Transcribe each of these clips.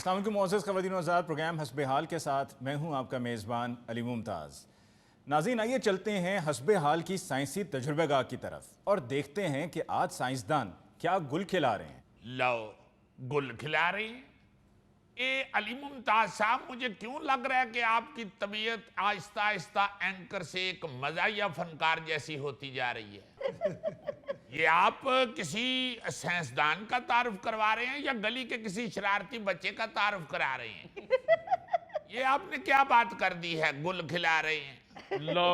अस्सलाम वालेकुम मोअज़्ज़ज़ ख़वातीन व हज़रात, प्रोग्राम हस्बे हाल के साथ मैं हूं आपका मेज़बान अली मुमताज़। नाज़रीन, आइए चलते हैं हस्बे हाल की साइंसी तजुर्बेगाह की तरफ और देखते हैं कि आज साइंसदान क्या गुल खिला रहे हैं। लो, गुल खिला रही हैं। ये अली मुमताज साहब, मुझे क्यों लग रहा है कि आपकी तबीयत आहिस्ता आहिस्ता एंकर से एक मज़ाहिया फनकार जैसी होती जा रही है। ये आप किसी साइंसदान का तारुफ करवा रहे हैं या गली के किसी शरारती बच्चे का तारुफ करा रहे हैं? ये आपने क्या बात कर दी है, गुल खिला रहे हैं? लो,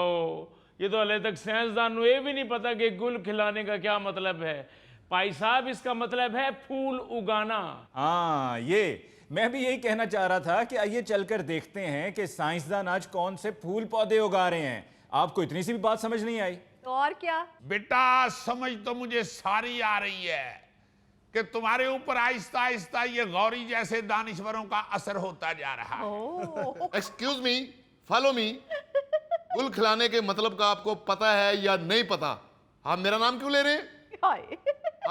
ये तो हले तक साइंसदान को ये भी नहीं पता कि गुल खिलाने का क्या मतलब है। भाई साहब, इसका मतलब है फूल उगाना। हाँ, ये मैं भी यही कहना चाह रहा था कि आइए चलकर देखते हैं कि साइंसदान आज कौन से फूल पौधे उगा रहे हैं। आपको इतनी सी भी बात समझ नहीं आई? तो और क्या? बेटा, समझ तो मुझे सारी आ रही है कि तुम्हारे ऊपर आहिस्ता आहिस्ता ये गौरी जैसे दानिश्वरों का असर होता जा रहा है। Excuse me, follow me. गुल खिलाने के मतलब का आपको पता है या नहीं पता? आप मेरा नाम क्यों ले रहे हैं? हाय।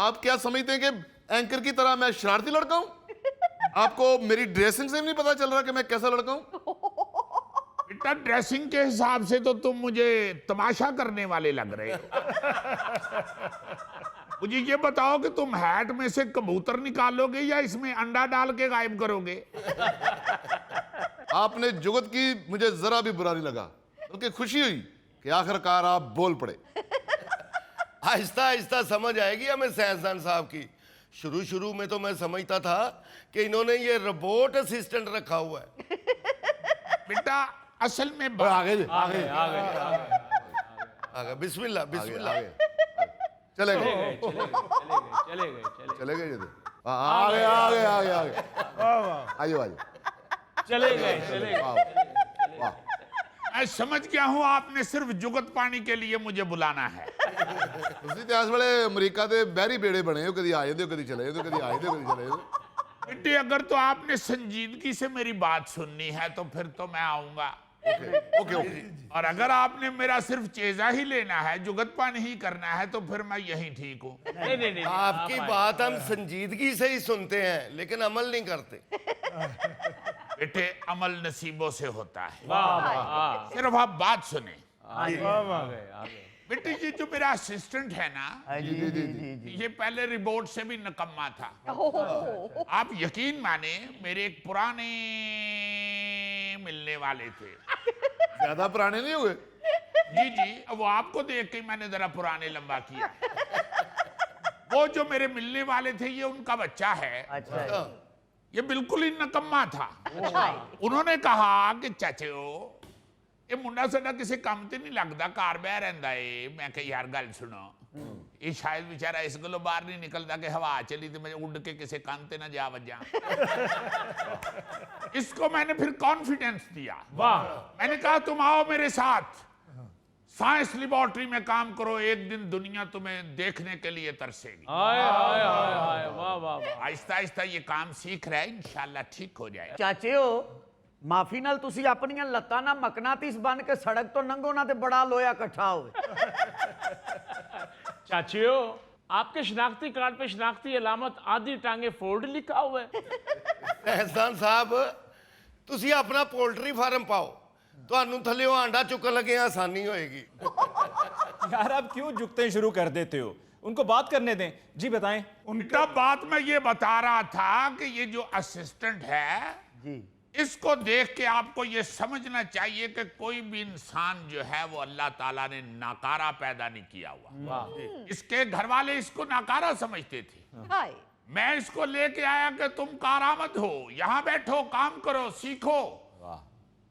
आप क्या समझते हैं कि एंकर की तरह मैं शरारती लड़का हूं? आपको मेरी ड्रेसिंग से भी नहीं पता चल रहा कि मैं कैसा लड़का हूं? बेटा, ड्रेसिंग के हिसाब से तो तुम मुझे तमाशा करने वाले लग रहे हो। मुझे ये बताओ कि तुम हैट में से कबूतर निकालोगे या इसमें अंडा डाल के गायब करोगे? आपने जुगत की मुझे जरा भी बुरा नहीं लगा, बल्कि खुशी हुई कि आखिरकार आप बोल पड़े। आहिस्ता आहिस्ता समझ आएगी हमें साइंसदान साहब की। शुरू शुरू में तो मैं समझता था कि इन्होंने ये रोबोट असिस्टेंट रखा हुआ है। बेटा, असल में आगे आगे बिस्मिल्लाह बिस्मिल्लाह। चले गए चले गए आगे आगे आगे आगे आइए आइए चले गए। वाह। मैं समझ गया हूं, आपने सिर्फ जुगत पानी के लिए मुझे बुलाना है। ਤੁਸੀਂ ਤੇ ਇਸ ਵੇਲੇ ਅਮਰੀਕਾ ਦੇ ਬਹਿਰੀ ਬੇੜੇ ਬਣੇ ਹੋ, ਕਦੀ ਆ ਜਾਂਦੇ ਹੋ, ਕਦੀ ਚਲੇ ਜਾਂਦੇ ਹੋ, कदी आए थे कदी चले जाते। बेटे, अगर तो आपने संजीदगी से मेरी बात सुननी है तो फिर तो मैं आऊंगा। Okay okay. और अगर आपने मेरा सिर्फ चेजा ही लेना है, जुगत पानी ही करना है, तो फिर मैं यहीं ठीक हूँ। नहीं, आपकी बात हम संजीदगी से ही सुनते हैं लेकिन अमल नहीं करते। बेटे, अमल नसीबों से होता है, वाह, सिर्फ आप बात सुने। आगे। बेटे, ये जो मेरा असिस्टेंट है ना, ये पहले रिपोर्ट से भी निकम्मा था। आप यकीन माने, मेरे एक पुराने मिलने वाले थे। ज्यादा पुराने नहीं हुए? जी, वो आपको देख के मैंने जरा पुराने लंबा किया। वो जो मेरे मिलने वाले थे, ये उनका बच्चा है। अच्छा। ये बिल्कुल ही निकम्मा था। उन्होंने कहा कि चाचे ये मुंडा साडा किसी काम ते नहीं लगता, घर बह रहिंदा है। मैं कहा यार गल सुनो, ये शायद बेचारा इस गलों बाहर नहीं निकलता कि हवा चली तो मैं उड़ के किसी कान ते ना जा वजा। इसको मैंने फिर कॉन्फिडेंस दिया। वाह। मैंने कहा तुम आओ मेरे साथ, साइंस लेबोरेटरी में काम करो, एक दिन दुनिया तुम्हें देखने के लिए तरसेगी। वाह। आहिस्ता आहिस्ता ये काम सीख रहा है, इंशाल्लाह ठीक हो जाएगा। ਚਾਚਿਓ, ਮਾਫੀ ਨਾਲ ਤੁਸੀਂ ਆਪਣੀਆਂ ਲੱਤਾਂ ਨਾਲ ਮਕਨਾਤੀਸ ਬਣ ਕੇ ਸੜਕ ਤੋਂ ਲੰਘੋ ਨਾ ਤੇ ਬੜਾ ਲੋਹਾ ਇਕੱਠਾ ਹੋਵੇ। चाचियो, आपके शनाख्ती कार्ड पे शनाख्ती अलामत आधी टांगे फोल्ड लिखा हुआ है। साइंसदान साहब, ਤੁਸੀਂ ਆਪਣਾ ਪੋਲਟਰੀ ਫਾਰਮ ਪਾਓ, ਤੁਹਾਨੂੰ ਥੱਲੇੋਂ ਆਂਡਾ ਚੁੱਕਣ ਲੱਗੇ ਆਸਾਨੀ होएगी। यार, आप क्यों झुकते शुरू कर देते हो? उनको बात करने दें। जी बताएं। उनका बात मैं ये बता रहा था कि ये जो असिस्टेंट है ਜੀ इसको देख के आपको ये समझना चाहिए कि कोई भी इंसान जो है वो अल्लाह ताला ने नाकारा पैदा नहीं किया हुआ। इसके घर वाले इसको नाकारा समझते थे। हाय। मैं इसको लेके आया कि तुम कारामद हो, यहाँ बैठो, काम करो, सीखो।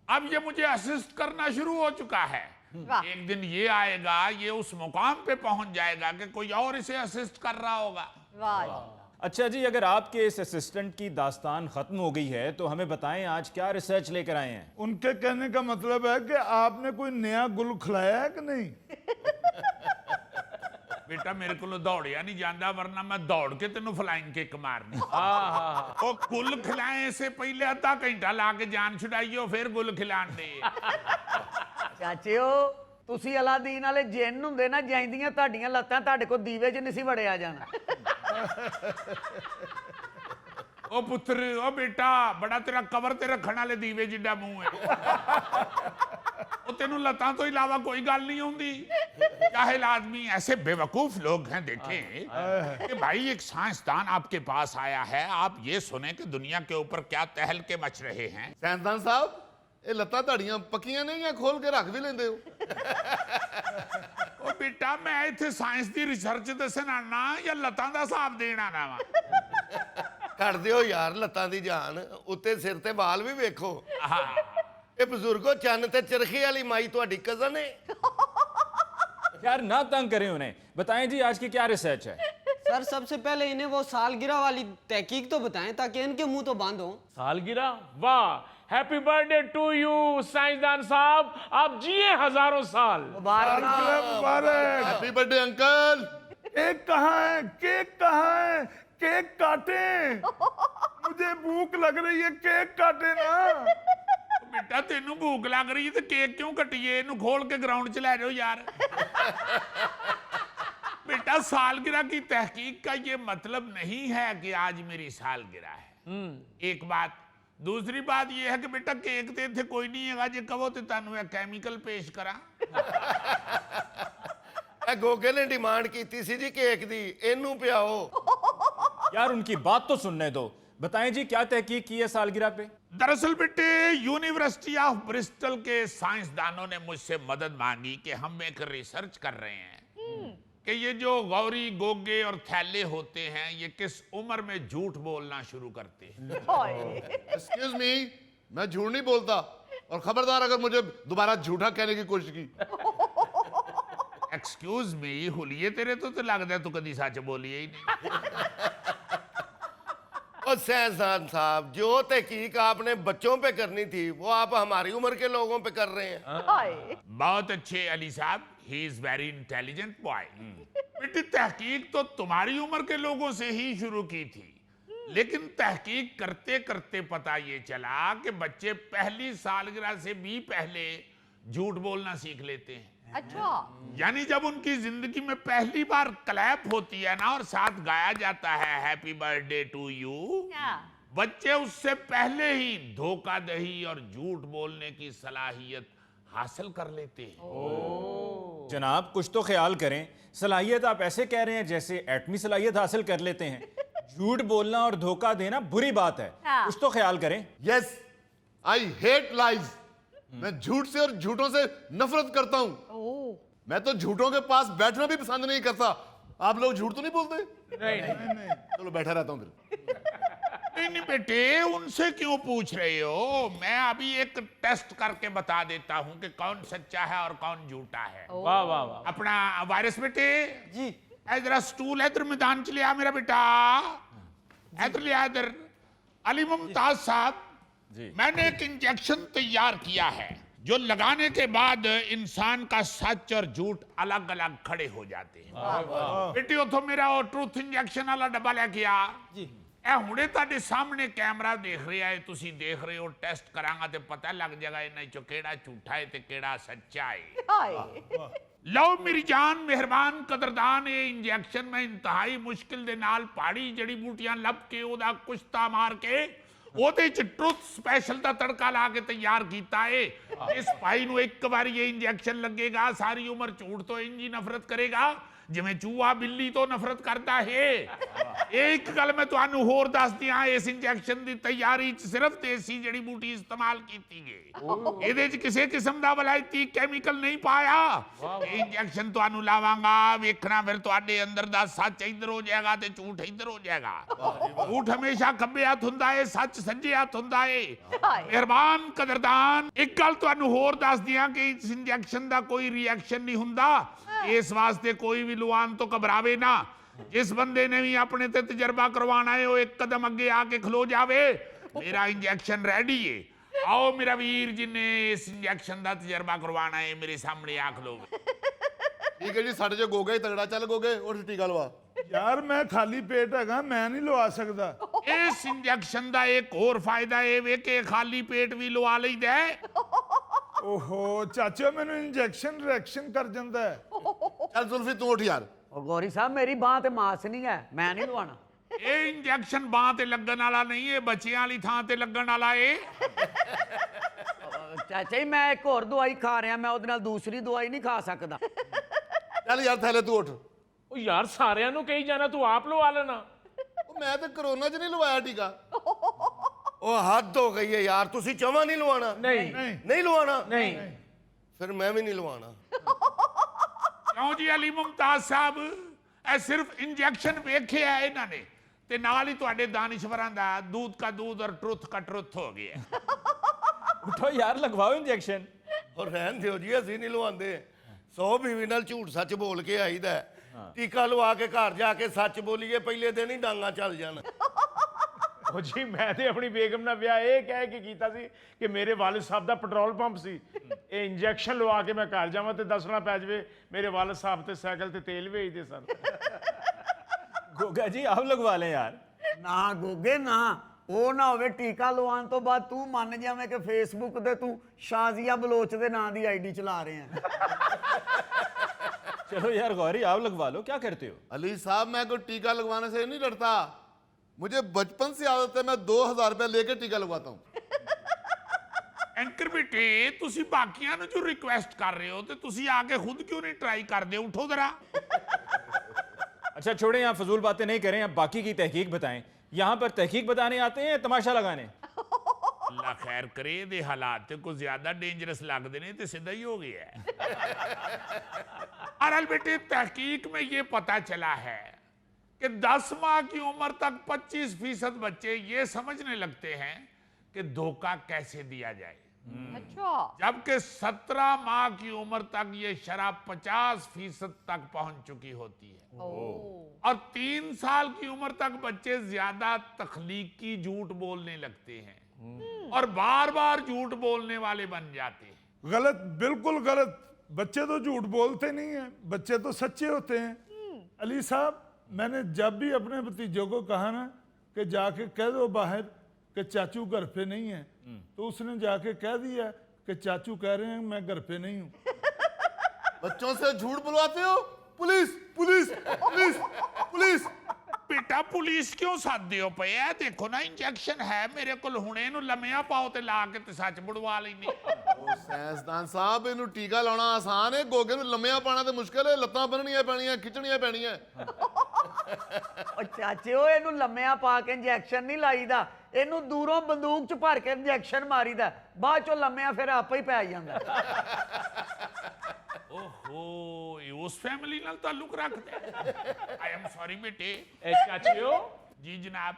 अब ये मुझे असिस्ट करना शुरू हो चुका है। वाह। एक दिन ये आएगा, ये उस मुकाम पे पहुंच जाएगा कि कोई और इसे असिस्ट कर रहा होगा। वाह। अच्छा जी, अगर आपके इस असिस्टेंट की दास्तान खत्म हो गई है तो हमें बताएं आज क्या रिसर्च लेकर आए हैं। उनके कहने का मतलब है कि आपने कोई नया गुल खिलाया है कि नहीं? बेटा, मेरे को दौड़िया नहीं जाता, वरना मैं दौड़ के तेन फ्लाइंग किक मारनी। ओ गुल खिलाए से पहले अद्धा घंटा ला के जान छुड़ाइयो, फिर गुल खिलान दे। ਚਾਚਿਓ, ਤੁਸੀਂ ਅਲਾਦੀਨ ਵਾਲੇ ਜਿੰਨ ਹੁੰਦੇ ਨਾ, ਜਾਂਦੀਆਂ ਤੁਹਾਡੀਆਂ ਲੱਤਾਂ ਤੁਹਾਡੇ ਕੋਲ ਦੀਵੇ 'ਚ ਨਹੀਂ ਸੀ ਵੜਿਆ ਜਾਣਾ। ओ पुत्र ओ बेटा बड़ा तेरा कवर ते रखण वाले दीवे जिड्डा मुंह है ओ तेनू लतां तो इलावा कोई गल नहीं आउंदी। जाहिल आदमी ऐसे बेवकूफ लोग हैं देखें कि भाई एक साइंसदान आपके पास आया है, आप ये सुने कि दुनिया के ऊपर क्या तहलके मच रहे हैं। ਸਾਇੰਸਦਾਨ ਸਾਹਿਬ ਇਹ ਲੱਤਾਂ ਤੁਹਾਡੀਆਂ ਪੱਕੀਆਂ ਨਹੀਂ ਜਾਂ ਖੋਲ ਕੇ ਰੱਖ ਵੀ ਲੈਂਦੇ ਹੋ? ओ बेटा मैं इत्थे साइंस दी रिसर्च दसन आना या लतां दा हिसाब देण आना वा? ਕੱਢ ਦਿਓ ਯਾਰ ਲੱਤਾਂ ਦੀ ਜਾਨ, ਉੱਤੇ ਸਿਰ ਤੇ ਵਾਲ ਵੀ ਵੇਖੋ। ਇਹ ਬਜ਼ੁਰਗੋ ਚੰਨ ਤੇ ਚਰਖੀ ਵਾਲੀ ਮਾਈ ਤੁਹਾਡੀ ਕਜ਼ਨ ਹੈ। यार ना तंग करें उन्हें, बताएं जी आज की क्या रिसर्च है। सर सबसे पहले इन्हें वो सालगिरह वाली तहकीक तो बताएं ताकि इनके मुंह तो बंद हो। सालगिरह, वाह, हैप्पी बर्थडे टू यू साइंसदान साहब, आप जिए हजारों साल। मुबारक। Happy birthday uncle. केक कहाँ है? केक कहाँ है? केक काटे, मुझे भूख लग रही है, केक काटे ना। बेटा तेनू भूख लग रही है तो केक क्यों कटिए, इनू खोल के ग्राउंड च ले जाओ यार। बेटा सालगिरह की तहकीक का ये मतलब नहीं है कि आज मेरी सालगिरह है, एक बात। दूसरी बात ये है कि बेटा केक ते इत्थे कोई नहीं है, जे कहो तो तुहानू एक केमिकल पेश करा। गोगे ने डिमांड की थी जी केक दी, इनू पियाओ। यार उनकी बात तो सुनने दो, बताएं जी क्या तहकीक की है सालगिरह पे। दरअसल बेटे यूनिवर्सिटी ऑफ ब्रिस्टल के साइंसदानों ने मुझसे मदद मांगी कि हम एक रिसर्च कर रहे हैं कि ये जो गौरी गोगे और थैले होते हैं ये किस उम्र में झूठ बोलना शुरू करते हैं। एक्सक्यूज मी, मैं झूठ नहीं बोलता, और खबरदार अगर मुझे दोबारा झूठा कहने की कोशिश की। एक्सक्यूज मी हुलिये तेरे तो लगता है तू कभी सच बोली ही नहीं। और साइंसदान साहब जो तहकीक आपने बच्चों पे करनी थी वो आप हमारी उम्र के लोगों पे कर रहे हैं। बहुत अच्छे अली साहब, he is very intelligent boy. बेटी तहकीक तो तुम्हारी उम्र के लोगों से ही शुरू की थी, लेकिन तहकीक करते करते पता ये चला कि बच्चे पहली सालगिरह से भी पहले झूठ बोलना सीख लेते हैं। अच्छा, यानी जब उनकी जिंदगी में पहली बार क्लैप होती है ना और साथ गाया जाता है हैप्पी बर्थडे टू यू, बच्चे उससे पहले ही धोखाधड़ी और झूठ बोलने की सलाहियत हासिल कर लेते हैं। जनाब कुछ तो ख्याल करें, सलाहियत आप ऐसे कह रहे हैं जैसे एटमी सलाहियत हासिल कर लेते हैं। झूठ बोलना और धोखा देना बुरी बात है, कुछ तो ख्याल करें। Yes, I hate lies. मैं झूठ से और झूठों से नफरत करता हूं। मैं तो झूठों के पास बैठना भी पसंद नहीं करता। आप लोग झूठ तो नहीं बोलते? नहीं, चलो बैठा रहता हूं फिर। नहीं बेटे उनसे क्यों पूछ रहे हो, मैं अभी एक टेस्ट करके बता देता हूं कि कौन सच्चा है और कौन झूठा है। वाह वाह वाह। अपना वायरस बेटे जी इधर स्टूल इधर मैदान च लिया मेरा बेटा, इधर लिया इधर। अली मुमताज साहब, मैंने एक इंजेक्शन तैयार किया है जो लगाने के बाद इंसान का सच और झूठ अलग अलग खड़े हो जाते हैं। बेटी उतो मेरा वो ट्रूथ इंजेक्शन वाला डब्बा लेके आ जी। ए हुणे तुहाडे सामने कैमरा देख रहा है, तुसी देख रहे हो। टेस्ट करांगा ते पता लग जाएगा इन्हां चों केड़ा झूठा है ते केड़ा सच्चा है। लो मेरी जान मेहरबान कदरदान, ये इंजेक्शन मैं इंतहाई मुश्किल दे नाल पहाड़ी जड़ी बूटियां लभ के ओदा कुश्ता मार के ਉਹਦੇ ਚ ਟਰੁੱਥ ਸਪੈਸ਼ਲ ਦਾ ਤੜਕਾ ਲਾ ਕੇ ਤਿਆਰ ਕੀਤਾ ਏ। ਇਸ ਭਾਈ ਨੂੰ ਇੱਕ ਵਾਰ ਇਹ ਇੰਜੈਕਸ਼ਨ ਲੱਗੇਗਾ ਸਾਰੀ ਉਮਰ ਝੂਠ ਤੋਂ ਇੰਜ ਹੀ ਨਫ਼ਰਤ ਕਰੇਗਾ ਜਿਵੇਂ ਚੂਹਾ ਬਿੱਲੀ ਤੋਂ ਨਫ਼ਰਤ ਕਰਦਾ ਹੈ। ਇਹ ਇੱਕ ਗੱਲ ਮੈਂ ਤੁਹਾਨੂੰ ਹੋਰ ਦੱਸ ਦਿਆਂ, ਇਸ ਇੰਜੈਕਸ਼ਨ ਦੀ ਤਿਆਰੀ ਚ ਸਿਰਫ ਦੇਸੀ ਜੜੀ ਬੂਟੀ ਇਸਤੇਮਾਲ ਕੀਤੀ ਗਈ। ਇਹਦੇ ਚ ਕਿਸੇ ਕਿਸਮ ਦਾ ਵਲਾਇਤੀ ਕੈਮੀਕਲ ਨਹੀਂ ਪਾਇਆ। ਇਹ ਇੰਜੈਕਸ਼ਨ ਤੁਹਾਨੂੰ ਲਾਵਾਂਗਾ, ਵੇਖਣਾ ਫਿਰ ਤੁਹਾਡੇ ਅੰਦਰ ਦਾ ਸੱਚ ਇੱਧਰ ਹੋ ਜਾਏਗਾ ਤੇ ਝੂਠ ਇੱਧਰ ਹੋ ਜਾਏਗਾ। ਝੂਠ ਹਮੇਸ਼ਾ ਖੱਬੇ ਹੱਥ ਹੁੰਦਾ ਏ, ਸੱਚ ਸੱਜੇ ਹੱਥ ਹੁੰਦਾ ਏ। ਮਿਹਰਬਾਨ ਕਦਰਦਾਨ, ਇੱਕ ਗੱਲ ਤੁਹਾਨੂੰ ਹੋਰ ਦੱਸ ਦਿਆਂ ਕਿ ਇਸ ਇੰਜੈਕਸ਼ਨ ਦਾ ਕੋਈ ਰਿਐਕਸ਼ਨ ਨਹੀਂ ਹੁੰਦਾ। इस वास्ते कोई भी लुआन तो घबरावे ना। जिस बंदे ने भी अपने ते तजर्बा करवाना है वो एक कदम अगे आके खलो जावे। मेरा इंजेक्शन रेडी है। आओ मेरा वीर जिन्हें इस इंजेक्शन का तजर्बा करवाना है मेरे सामने आ खलो। ठीक है जी, साढ़े जो गोगे तगड़ा चल गोगे और टीका लवा। यार मैं खाली पेट हैगा, मैं नहीं लवा सकदा। इस इंजेक्शन का एक और फायदा है वे कि खाली पेट भी लवा लईदा है। ओहो चाचा, मैनू इंजेक्शन रिएक्शन कर जांदा है। चल जुल्फी तू उठ यार। और गौरी साहब मेरी बांह ते मास नहीं है, मैं नहीं लवाना। ਇਹ ਇੰਜੈਕਸ਼ਨ ਬਾਂਹ ਤੇ ਲੱਗਣ ਵਾਲਾ ਨਹੀਂ, ਇਹ ਬੱਚਿਆਂ ਵਾਲੀ ਥਾਂ ਤੇ ਲੱਗਣ ਵਾਲਾ ਏ। ਚਾਚਾ ਜੀ ਮੈਂ ਇੱਕ ਹੋਰ ਦਵਾਈ ਖਾ ਰਿਹਾ, ਮੈਂ ਉਹਦੇ ਨਾਲ ਦੂਸਰੀ ਦਵਾਈ ਨਹੀਂ ਖਾ ਸਕਦਾ। ਚੱਲ ਯਾਰ ਥੈਲੇ ਤੂੰ ਉੱਠ। ਉਹ ਯਾਰ ਸਾਰਿਆਂ ਨੂੰ ਕਹੀ ਜਾਣਾ, ਤੂੰ ਆਪ ਲਵਾ ਲੈਣਾ। ਉਹ ਮੈਂ ਤੇ ਕਰੋਨਾ 'ਚ ਨਹੀਂ ਲਵਾਇਆ ਟੀਕਾ। ਉਹ ਹੱਦ ਹੋ ਗਈ ਹੈ ਯਾਰ, ਤੁਸੀਂ ਜਮਾਂ ਨਹੀਂ ਲਵਾਣਾ? ਨਹੀਂ ਨਹੀਂ ਲਵਾਣਾ? ਨਹੀਂ ਫਿਰ ਮੈਂ ਵੀ ਨਹੀਂ ਲਵਾਣਾ। ਕਿਉਂ ਜੀ ਅਲੀ ਮੁਮਤਾਜ਼ ਸਾਹਿਬ, ਇਹ ਸਿਰਫ ਇੰਜੈਕਸ਼ਨ ਵੇਖਿਆ ਹੈ ਇਹਨਾਂ ਨੇ ਤੇ ਨਾਲ ਹੀ ਤੁਹਾਡੇ ਦਾਨਿਸ਼ਵਰਾਂ ਦਾ दूध का दूध और ट्रुथ का ट्रुथ हो गया। उठो यार, लगवाओ इंजेक्शन। और रहन दियो जी, ਅਸੀਂ ਨਹੀਂ ਲਵਾਉਂਦੇ। 100 ਬੀਵੀ ਨਾਲ ਝੂਠ ਸੱਚ ਬੋਲ ਕੇ ਆਈਦਾ ਹੈ। ਟੀਕਾ ਲਵਾ ਕੇ ਘਰ ਜਾ ਕੇ ਸੱਚ ਬੋਲੀਏ, ਪਹਿਲੇ ਦਿਨ ਹੀ ਡਾਂਗਾ ਚੱਲ ਜਾਣ। ਉਹ ਜੀ ਮੈਂ ਤੇ ਆਪਣੀ ਬੇਗਮ ਨਾਲ ਵਿਆਹ ਇਹ ਕਹਿ ਕੇ ਕੀਤਾ ਸੀ ਕਿ ਮੇਰੇ ਵਾਲਿਦ ਸਾਹਿਬ ਦਾ ਪੈਟਰੋਲ ਪੰਪ ਸੀ, ਇਹ ਇੰਜੈਕਸ਼ਨ ਲਵਾ ਕੇ ਮੈਂ ਘਰ ਜਾਵਾਂ ਤੇ ਦੱਸਣਾ ਪੈ ਜਾਵੇ ਮੇਰੇ ਵਾਲਿਦ ਸਾਹਿਬ ਤੇ ਸਾਈਕਲ ਤੇ ਤੇਲ ਵੇਚਦੇ ਸਨ। गोगा जी आप लगवा लें यार। ਨਾ ਗੋਗੇ ਨਾ, ਉਹ ਨਾ ਹੋਵੇ ਟੀਕਾ ਲਵਾਉਣ ਤੋਂ ਬਾਅਦ ਤੂੰ ਮੰਨ ਜਾਵੇਂ ਕਿ ਫੇਸਬੁੱਕ ਤੇ ਤੂੰ ਸ਼ਾਜ਼ੀਆ ਬਲੋਚ ਦੇ ਨਾਂ ਦੀ ਆਈਡੀ ਚਲਾ ਰਹੇ ਆ। चलो यार गौरी आप लगवा लो, क्या करते हो? अली साहब मैं कोई टीका लगवाने से नहीं डरता, मुझे बचपन से आदत है, मैं 2000 रुपया लेके टीका लगवाता हूँ। ਐਂਕਰ ਬੇਟੇ, ਤੁਸੀਂ ਬਾਕੀਆਂ ਨੂੰ ਜੋ ਰਿਕੁਐਸਟ ਕਰ ਰਹੇ ਹੋ ਤੇ ਤੁਸੀਂ ਆ ਕੇ ਖੁਦ क्यों नहीं ट्राई करते? उठो जरा। अच्छा छोड़ें, यहाँ फजूल बातें नहीं करें, अब बाकी की तहकीक बताएं। यहाँ पर तहकीक बताने आते हैं, तमाशा लगाने? अल्लाह खैर करे, दे हालात ते कुछ ज्यादा डेंजरस लगते ने ते सीधा ही हो गया है। अरल बेटे, तहकीक में ये पता चला है कि 10 माह की उम्र तक 25% बच्चे ये समझने लगते हैं कि धोखा कैसे दिया जाए, अच्छा, जबकि 17 माह की उम्र तक ये शराब 50% तक पहुंच चुकी होती है। और 3 साल की उम्र तक बच्चे ज्यादा तख्लीकी झूठ बोलने लगते हैं और बार बार झूठ बोलने वाले बन जाते हैं। गलत, बिल्कुल गलत। बच्चे तो झूठ बोलते नहीं हैं, बच्चे तो सच्चे होते हैं। अली साहब, मैंने जब भी अपने भतीजों को कहा ना कि जाके कह दो बाहर कि चाचू घर पे नहीं है, तो उसने जाके कह दिया कि चाचू कह रहे हैं मैं घर पे नहीं हूँ। बच्चों से झूठ बुलवाते हो? Police police police police. बेटा पुलिस क्यों सादे हो पे? देखो ना, इंजेक्शन है मेरे को, हुणे नु लम्या पाओ ते ला के ते सच बुड़वा लेनी। ਉਹ ਸਾਇੰਸਦਾਨ ਸਾਹਿਬ, ਇਹਨੂੰ ਟੀਕਾ ਲਾਉਣਾ ਆਸਾਨ ਹੈ, ਗੋਗੇ ਨੂੰ ਲੰਮਿਆਂ ਪਾਣਾ ਤੇ ਮੁਸ਼ਕਲ ਹੈ। ਲੱਤਾਂ ਬੰਨਣੀਆਂ ਪੈਣੀਆਂ, ਖਿੱਚਣੀਆਂ ਪੈਣੀਆਂ। ਉਹ ਚਾਚੇ ਉਹ ਇਹਨੂੰ ਲੰਮਿਆਂ ਪਾ ਕੇ ਇੰਜੈਕਸ਼ਨ ਨਹੀਂ ਲਾਈਦਾ, ਇਹਨੂੰ ਦੂਰੋਂ ਬੰਦੂਕ ਚ ਭਰ ਕੇ ਇੰਜੈਕਸ਼ਨ ਮਾਰੀਦਾ, ਬਾਅਦ ਚੋਂ ਲੰਮਿਆਂ ਫਿਰ ਆਪੇ ਹੀ ਪੈ ਜਾਂਦਾ। ओहो, ये उस फैमिली नाल ताल्लुक रखते हैं। आई एम सॉरी बेटे। ਚਾਚਿਓ, जी जनाब।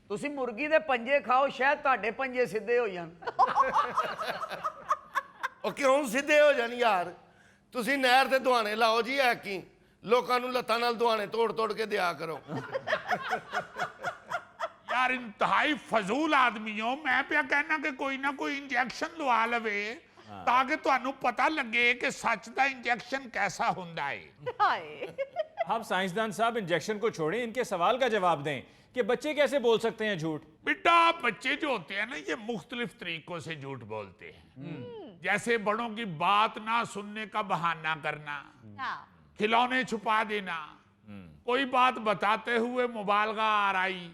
ਤੁਸੀਂ ਮੁਰਗੀ ਦੇ ਪੰਜੇ ਖਾਓ, ਸ਼ਾਇਦ ਤੁਹਾਡੇ ਪੰਜੇ ਸਿੱਧੇ ਹੋ ਜਾਣ। ਉਹ ਕਿਉਂ ਸਿੱਧੇ ਹੋ ਜਾਣ ਯਾਰ? ਤੁਸੀਂ ਨਹਿਰ ਤੇ ਦੁਹਾਣੇ ਲਾਓ ਜੀ, ਐ ਕੀ ਲੋਕਾਂ ਨੂੰ ਲੱਤਾਂ ਨਾਲ ਦੁਹਾਣੇ ਤੋੜ ਤੋੜ ਕੇ ਦਿਆ ਕਰੋ। यार इंतहाई फजूल आदमी हो। मैं पे कहना कि कोई ना कोई इंजेक्शन लवा लवे ताकि ਤੁਹਾਨੂੰ पता लगे कि सच का इंजेक्शन कैसा हुंदा है। हाय। आप साइंसदान साहब इंजेक्शन को छोड़ें, इनके सवाल का जवाब दें कि बच्चे कैसे बोल सकते हैं झूठ? बेटा, बच्चे जो होते हैं ना, ये मुख्तलिफ तरीकों से झूठ बोलते हैं। जैसे बड़ों की बात ना सुनने का बहाना करना, हाँ। खिलौने छुपा देना, कोई बात बताते हुए मुबालगा आराई,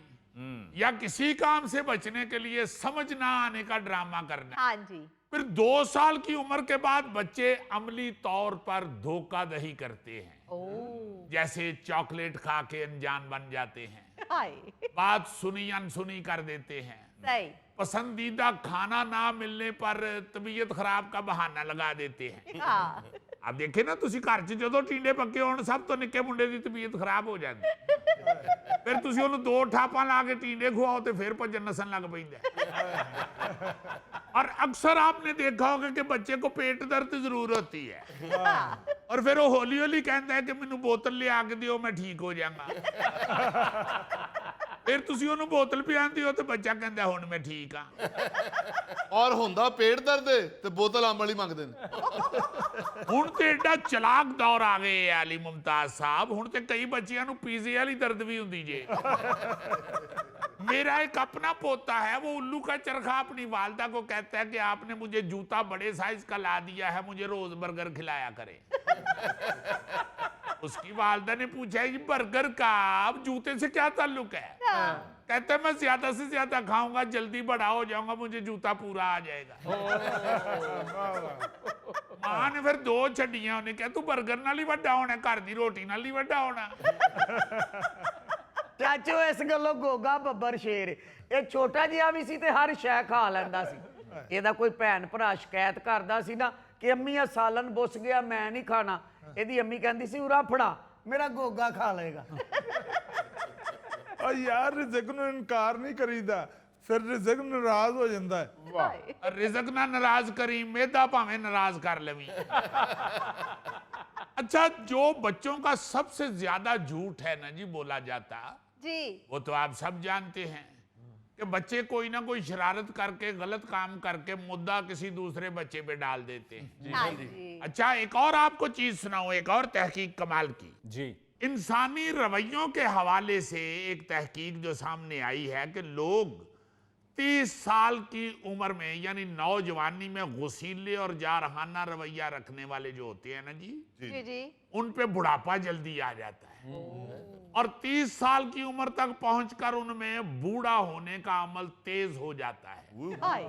या किसी काम से बचने के लिए समझ ना आने का ड्रामा करना। हाँ जी। फिर 2 साल की उम्र के बाद बच्चे अमली तौर पर धोखाधड़ी करते हैं, जैसे चॉकलेट खा के अनजान बन जाते हैं, हाय। बात सुनी अनसुनी कर देते हैं, सही। पसंदीदा खाना ना मिलने पर तबीयत खराब का बहाना लगा देते हैं। हाँ। आप देखे ना, तुसी घर च जदों टींडे पक्के होण, सब तो निक्के मुंडे दी तबीयत खराब हो जाती, फिर तुसी ओनू 2 ਠਾਪਾਂ ला के टींडे खुआओ तो फिर भजन नसन लग पैंदा। और अक्सर आपने देखा होगा कि बच्चे को पेट दर्द जरूर होती है और फिर वो हौली हौली कहता है कि मैनू बोतल ले आके दियो, मैं ठीक हो जाऊंगा। फिर तुसी ओनू बोतल पिआंदी हो तो बच्चा कहता हुण मैं ठीक हाँ। और ਹੁੰਦਾ पेट दर्द ਤੇ ਬੋਤਲ ਅੰਬ ਵਾਲੀ ਮੰਗਦੇ ਨੇ। ਹੁਣ ਤੇ ਐਡਾ ਚਲਾਕ ਦੌਰ ਆ ਗਏ ਆ ਅਲੀ ਮੁਮਤਾਜ਼ ਸਾਹਿਬ, ਹੁਣ ਤੇ ਕਈ ਬੱਚਿਆਂ ਨੂੰ ਪੀਜ਼ੇ ਵਾਲੀ ਦਰਦ ਵੀ ਹੁੰਦੀ ਜੇ। मेरा एक अपना पोता है, वो उल्लू का चरखा अपनी वालदा को कहता है कि आपने मुझे जूता बड़े साइज का ला दिया है, मुझे रोज बर्गर खिलाया करे। उसकी वालदा ने पूछा ये बर्गर का अब जूते से क्या ताल्लुक है? कहते मैं ज्यादा से ज्यादा खाऊंगा, जल्दी बड़ा हो जाऊंगा, मुझे जूता पूरा आ जाएगा। मां ने फिर 2 छड़ियां, उन्हें कहा तू बर्गर नाल ही वड्डा होना, घर दी रोटी नाल ही वड्डा होना। ਚਾਚੋ ਇਸ ਗੱਲੋਂ ਗੋਗਾ ਬੱਬਰ ਸ਼ੇਰ ਇਹ ਛੋਟਾ ਜਿਹਾ ਵੀ ਸੀ ਤੇ ਹਰ ਸ਼ੈ ਖਾ ਲੈਂਦਾ ਸੀ। ਇਹਦਾ ਕੋਈ ਭੈਣ ਭਰਾ ਸ਼ਿਕਾਇਤ ਕਰਦਾ ਸੀ ਨਾ ਕਿ ਅੰਮੀ ਆ ਸਾਲਨ ਬੁੱਸ ਗਿਆ ਮੈਂ ਨਹੀਂ ਖਾਣਾ, ਇਹਦੀ ਅੰਮੀ ਕਹਿੰਦੀ ਸੀ ਉਰਾ ਫੜਾ ਮੇਰਾ ਗੋਗਾ ਖਾ ਲਏਗਾ। और यार रिज़्क ਨੂੰ ਇਨਕਾਰ ਨਹੀਂ ਕਰੀਦਾ, ਫਿਰ ਰਿਜ਼ਕ ਨਾਰਾਜ਼ ਹੋ ਜਾਂਦਾ ਹੈ। रिजक ना नाराज करी, मेदा भावे नाराज कर लवी। अच्छा, जो बच्चों का सबसे ज्यादा झूठ है ना जी बोला जाता, जी वो तो आप सब जानते हैं कि बच्चे कोई ना कोई शरारत करके गलत काम करके मुद्दा किसी दूसरे बच्चे पे डाल देते हैं। हाँ जी अच्छा, एक और आपको चीज सुनाऊं, एक और तहकीक कमाल की। जी। इंसानी रवैयों के हवाले से एक तहकीक जो सामने आई है कि लोग 30 साल की उम्र में यानी नौजवानी में गुस्सीले और जारहाना रवैया रखने वाले जो होते हैं ना जी, जी उन पे बुढ़ापा जल्दी आ जाता है और 30 साल की उम्र तक पहुंचकर उनमें बूढ़ा होने का अमल तेज हो जाता है। हाय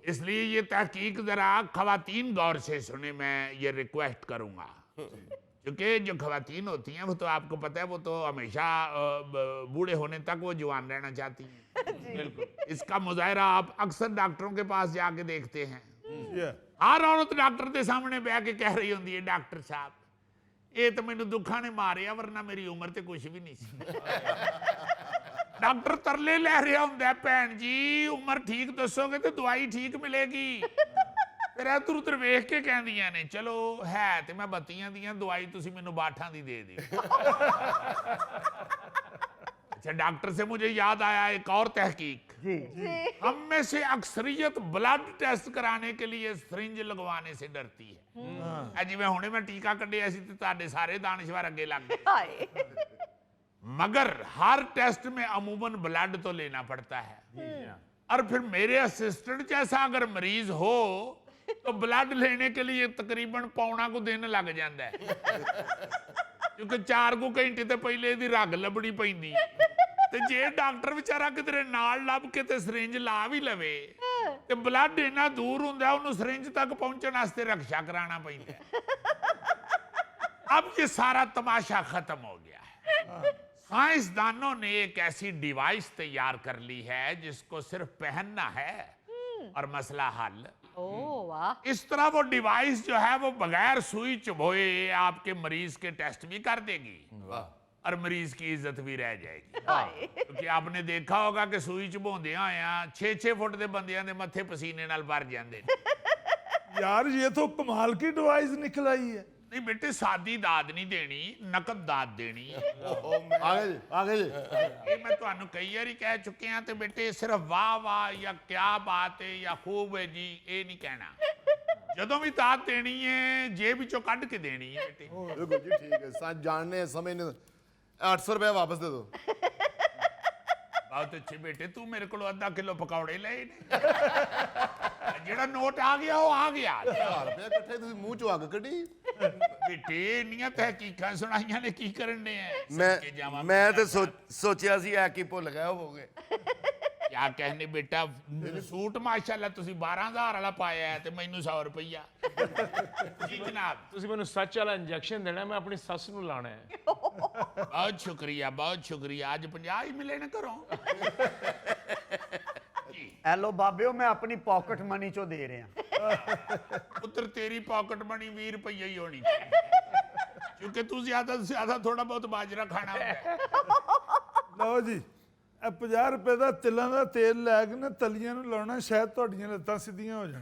इसलिए ये तहकीक जरा खवातीन गौर से सुने, मैं ये रिक्वेस्ट करूंगा। क्योंकि जो खवातीन होती हैं वो तो आपको पता है वो तो हमेशा बूढ़े होने तक वो जवान रहना चाहती हैं। बिल्कुल। इसका मुजाहरा आप अक्सर डॉक्टरों के पास जाके देखते हैं। Yeah. हर औरत डॉक्टर के सामने बह के कह रही होती है डॉक्टर साहब ये तो मैनू दुखा ने मारिया वरना मेरी उम्र तो कुछ भी नहीं सी। डॉक्टर तरले लै रहा होंदा भैन जी उम्र ठीक दसोगे तो दवाई ठीक मिलेगी। फिर इधर उधर वेख के कहदियां ने चलो है तो मैं बत्तियां दियां दवाई तुसी मैनू बाठां दी दे दिओ। अच्छा, डॉक्टर से मुझे याद आया एक और तहकीक। जी हम में से अक्सरियत ब्लड टेस्ट कराने के लिए सिरिंज लगवाने से डरती है। जिवें हुणे मैं टीका कढ़िया सी ते तुहाडे सारे दानिशवर अगे लग गए। हाय मगर हर टेस्ट में अमूमन ब्लड तो लेना पड़ता है और फिर मेरे असिस्टेंट जैसा अगर मरीज हो तो ब्लड लेने के लिए तकरीबन पौना को दिन लग जाता है क्योंकि 4 घंटे तो पहले दी रग लभनी पैंदी ते जे डॉक्टर बेचारा किधरे नाल लभ के ते सिरिंज ला भी लवे ते ब्लड इन्ना दूर हुंदा उन्हें सिरिंज तक पहुंचने वास्ते रक्षा कराना पैंदा है। अब ये सारा तमाशा खत्म हो गया है। साइंसदानों ने एक ऐसी डिवाइस तैयार कर ली है जिसको सिर्फ पहनना है और मसला हल। ओ वाह इस तरह वो डिवाइस जो है वो बगैर सुई चुभोए आपके मरीज के टेस्ट भी कर देगी और मरीज की इज्जत भी रह जाएगी। हाय क्योंकि आपने देखा होगा कि सुई चुभाउंदे होया 6-6 फुट के बंदियां दे मत्थे पसीने नाल भर जांदे ने। यार ये तो कमाल की डिवाइस निकल आई है। नहीं बेटे, सादी दाद नहीं देनी, नकद दाद देनी। आगे ये मैं ਤੁਹਾਨੂੰ ਕਈ ਵਾਰੀ ਕਹਿ ਚੁੱਕੇ ਹਾਂ ਤੇ ਬੇਟੇ ਸਿਰਫ ਵਾਹ ਵਾਹ ਜਾਂ ਕਿਆ ਬਾਤ ਹੈ ਜਾਂ ਖੂਬ ਹੈ ਜੀ ਇਹ ਨਹੀਂ ਕਹਿਣਾ। ਜਦੋਂ ਵੀ ਦਾਤ ਦੇਣੀ ਹੈ ਜੇਬ ਵਿੱਚੋਂ ਕੱਢ ਕੇ ਦੇਣੀ ਹੈ ਬੇਟੇ। बिल्कुल जी ठीक है साथ जानने समझने 800 रुपया वापस दे दो। बहुत अच्छे बेटे, तू मेरे को आधा किलो पकौड़े ले ਜਿਹੜਾ ਨੋਟ ਆ ਗਿਆ ਉਹ ਆ ਗਿਆ। 1000 रुपया इकट्ठे ਤੁਸੀਂ ਮੂੰਹ ਚੋਂ ਅੱਗ ਕੱਢੀ। ਬੇਟੇ ਇੰਨੀਆਂ ਤਹਿਕੀਕਾਂ ਸੁਣਾਈਆਂ ਨੇ ਕੀ ਕਰਨ ਨੇ मैं तो सोचिया सी है कि भुल गए होवोगे। क्या कहने बेटा, सूट माशाल्लाह ਤੁਸੀਂ 12000 ਵਾਲਾ ਪਾਇਆ ਹੈ ਤੇ ਮੈਨੂੰ 100 ਰੁਪਈਆ। ਜੀ ਜਨਾਬ, ਤੁਸੀਂ ਮੈਨੂੰ ਸੱਚ ਵਾਲਾ ਇੰਜੈਕਸ਼ਨ ਦੇਣਾ, ਮੈਂ ਆਪਣੀ ਸੱਸ ਨੂੰ ਲਾਣਾ ਹੈ। बहुत शुक्रिया आज 50 ही मिले ना करो। ਐ ਲੋ ਬਾਬਿਓ ਮੈਂ ਆਪਣੀ ਪਾਕਟ ਮਨੀ ਚੋਂ ਦੇ ਰਿਹਾ। पुत्र तेरी पॉकेट मनी 20 रुपये ही होनी क्योंकि तू ज्यादा से ज्यादा थोड़ा बहुत बाजरा खाना होता है। ਲਓ ਜੀ ਇਹ 50 ਰੁਪਏ ਦਾ ਤਿਲਾਂ ਦਾ ਤੇਲ ਲੈ ਕੇ ਨਾ ਤਲੀਆਂ ਨੂੰ ਲਾਉਣਾ, ਸ਼ਾਇਦ ਤੁਹਾਡੀਆਂ ਲੱਤਾਂ ਸਿੱਧੀਆਂ ਹੋ ਜਾਣ।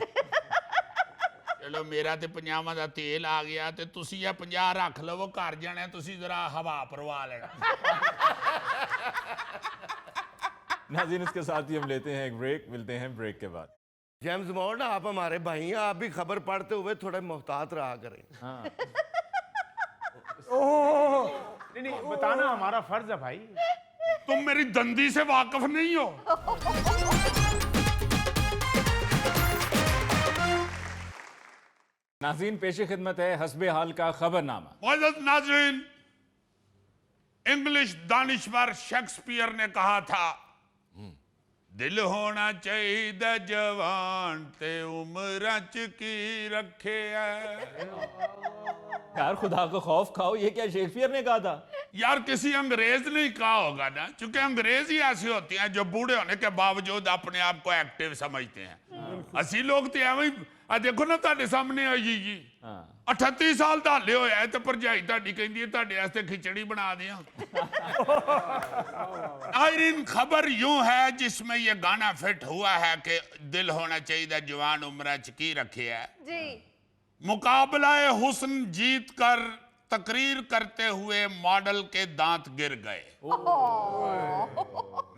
चलो मेरा ते 50 ਦਾ ਤੇਲ ਆ ਗਿਆ ਤੇ ਤੁਸੀਂ ਇਹ 50 ਰੱਖ ਲਵੋ, ਘਰ ਜਾਣਾ ਤੁਸੀਂ जरा हवा भरवा लेना। नाज़रीन, इसके साथ ही हम लेते हैं एक ब्रेक, मिलते हैं ब्रेक के बाद। जेम्स बॉन्ड, आप हमारे भाई हैं, आप भी खबर पढ़ते हुए थोड़े मोहतात रहा करें। नहीं बताना हमारा फर्ज है भाई। तुम मेरी दंदी से वाकिफ नहीं हो। नाज़रीन, पेश खिदमत है हस्बे हाल का खबरनामा। मोअज़्ज़ज़ नाज़रीन, इंग्लिश दानिश्वर शेक्सपियर ने कहा था, दिल होना चाहिए जवान ते उम्र च की रखे है। यार खुदा को खौफ खाओ, ये क्या शेक्सपियर ने कहा था? यार किसी अंग्रेज ने ही कहा होगा ना, क्योंकि अंग्रेज ही ऐसे होते हैं जो बूढ़े होने के बावजूद अपने आप को एक्टिव समझते हैं। असली लोग तो एवं देखो ना, ਤੁਹਾਡੇ सामने आई जी 38 साल ਦਾ ਹੱਲੇ ਹੋਇਆ ਤੇ ਭਰਜਾਈ ਤੁਹਾਡੀ ਕਹਿੰਦੀ ਹੈ ਤੁਹਾਡੇ ਵਾਸਤੇ ਖਿਚੜੀ ਬਣਾ ਦਿਆਂ। आयरिन खबर यूं है जिसमें ये गाना फिट हुआ है कि दिल होना चाहिए जवान उम्र च की रखे है जी। मुकाबला हुस्न जीत कर तकरीर करते हुए मॉडल के दांत गिर गए।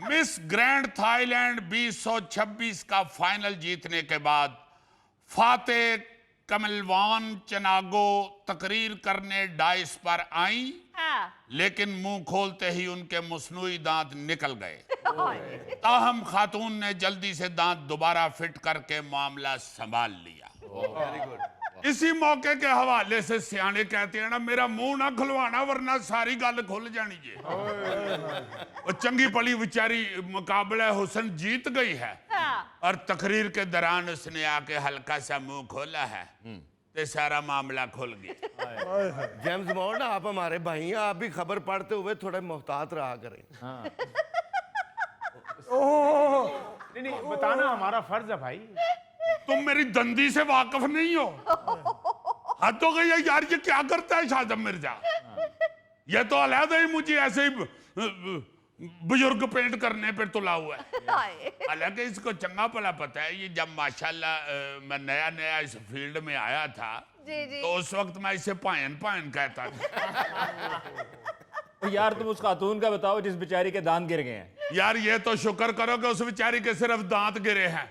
मिस ग्रैंड थाईलैंड 2026 का फाइनल जीतने के बाद फातेह कमलवान चनागो तकरीर करने डाइस पर आई, लेकिन मुंह खोलते ही उनके मसनूई दांत निकल गए। ताहम खातून ने जल्दी से दांत दोबारा फिट करके मामला संभाल लिया। इसी मौके के हवाले से सियाने कहते हैं ना, मेरा मुंह ना खुलवाना वरना सारी गल खुल जानी है। और चंगी पली बेचारी मुकाबला हुस्न जीत गई है और तकरीर के दौरान उसने आके हल्का सा मुंह खोला है तो सारा मामला खुल गया। जेम्स बॉन्ड, आप हमारे भाई हैं, आप भी खबर पढ़ते हुए थोड़े मोहतात रहा करें। नहीं, बताना हमारा फर्ज है भाई। तुम मेरी दंदी से वाकिफ नहीं हो? हद हो गई है यार, ये क्या करता है शाहजब मिर्जा? ये तो अलहदा ही मुझे ऐसे ही बुजुर्ग पेंट करने पर तुला हुआ है। हालांकि इसको चंगा भला पता है, ये जब माशाल्लाह मैं नया नया इस फील्ड में आया था तो उस वक्त मैं इसे पायन पायन कहता था। तो यार तुम उस खातून का बताओ जिस बेचारी के दांत गिर गए हैं। यार ये तो शुक्र करो कि उस बेचारी के सिर्फ दांत गिरे हैं।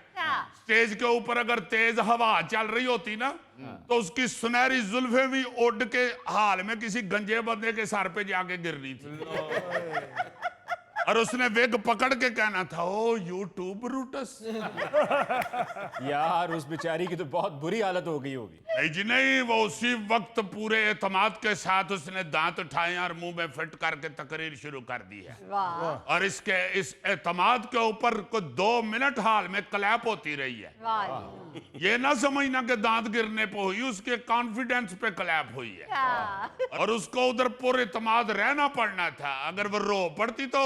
स्टेज के ऊपर अगर तेज हवा चल रही होती ना तो उसकी सुनहरी जुल्फे भी उड़ के हाल में किसी गंजे बंदे के सर पे जाके गिरनी थी। और उसने वेग पकड़ के कहना था, ओ यूट्यूब रूटस। यार उस बेचारी की तो बहुत बुरी हालत हो गई होगी। नहीं जी नहीं, वो उसी वक्त पूरे एतमाद के साथ उसने दांत उठाए और मुंह में फिट करके तकरीर शुरू कर दी है। और इस एतमाद के ऊपर को 2 मिनट हाल में क्लैप होती रही है। ये ना समझना कि दांत गिरने पे हुई, उसके कॉन्फिडेंस पे क्लैप हुई है। और उसको उधर पूरे एतमाद रहना पड़ना था। अगर वो रो पड़ती तो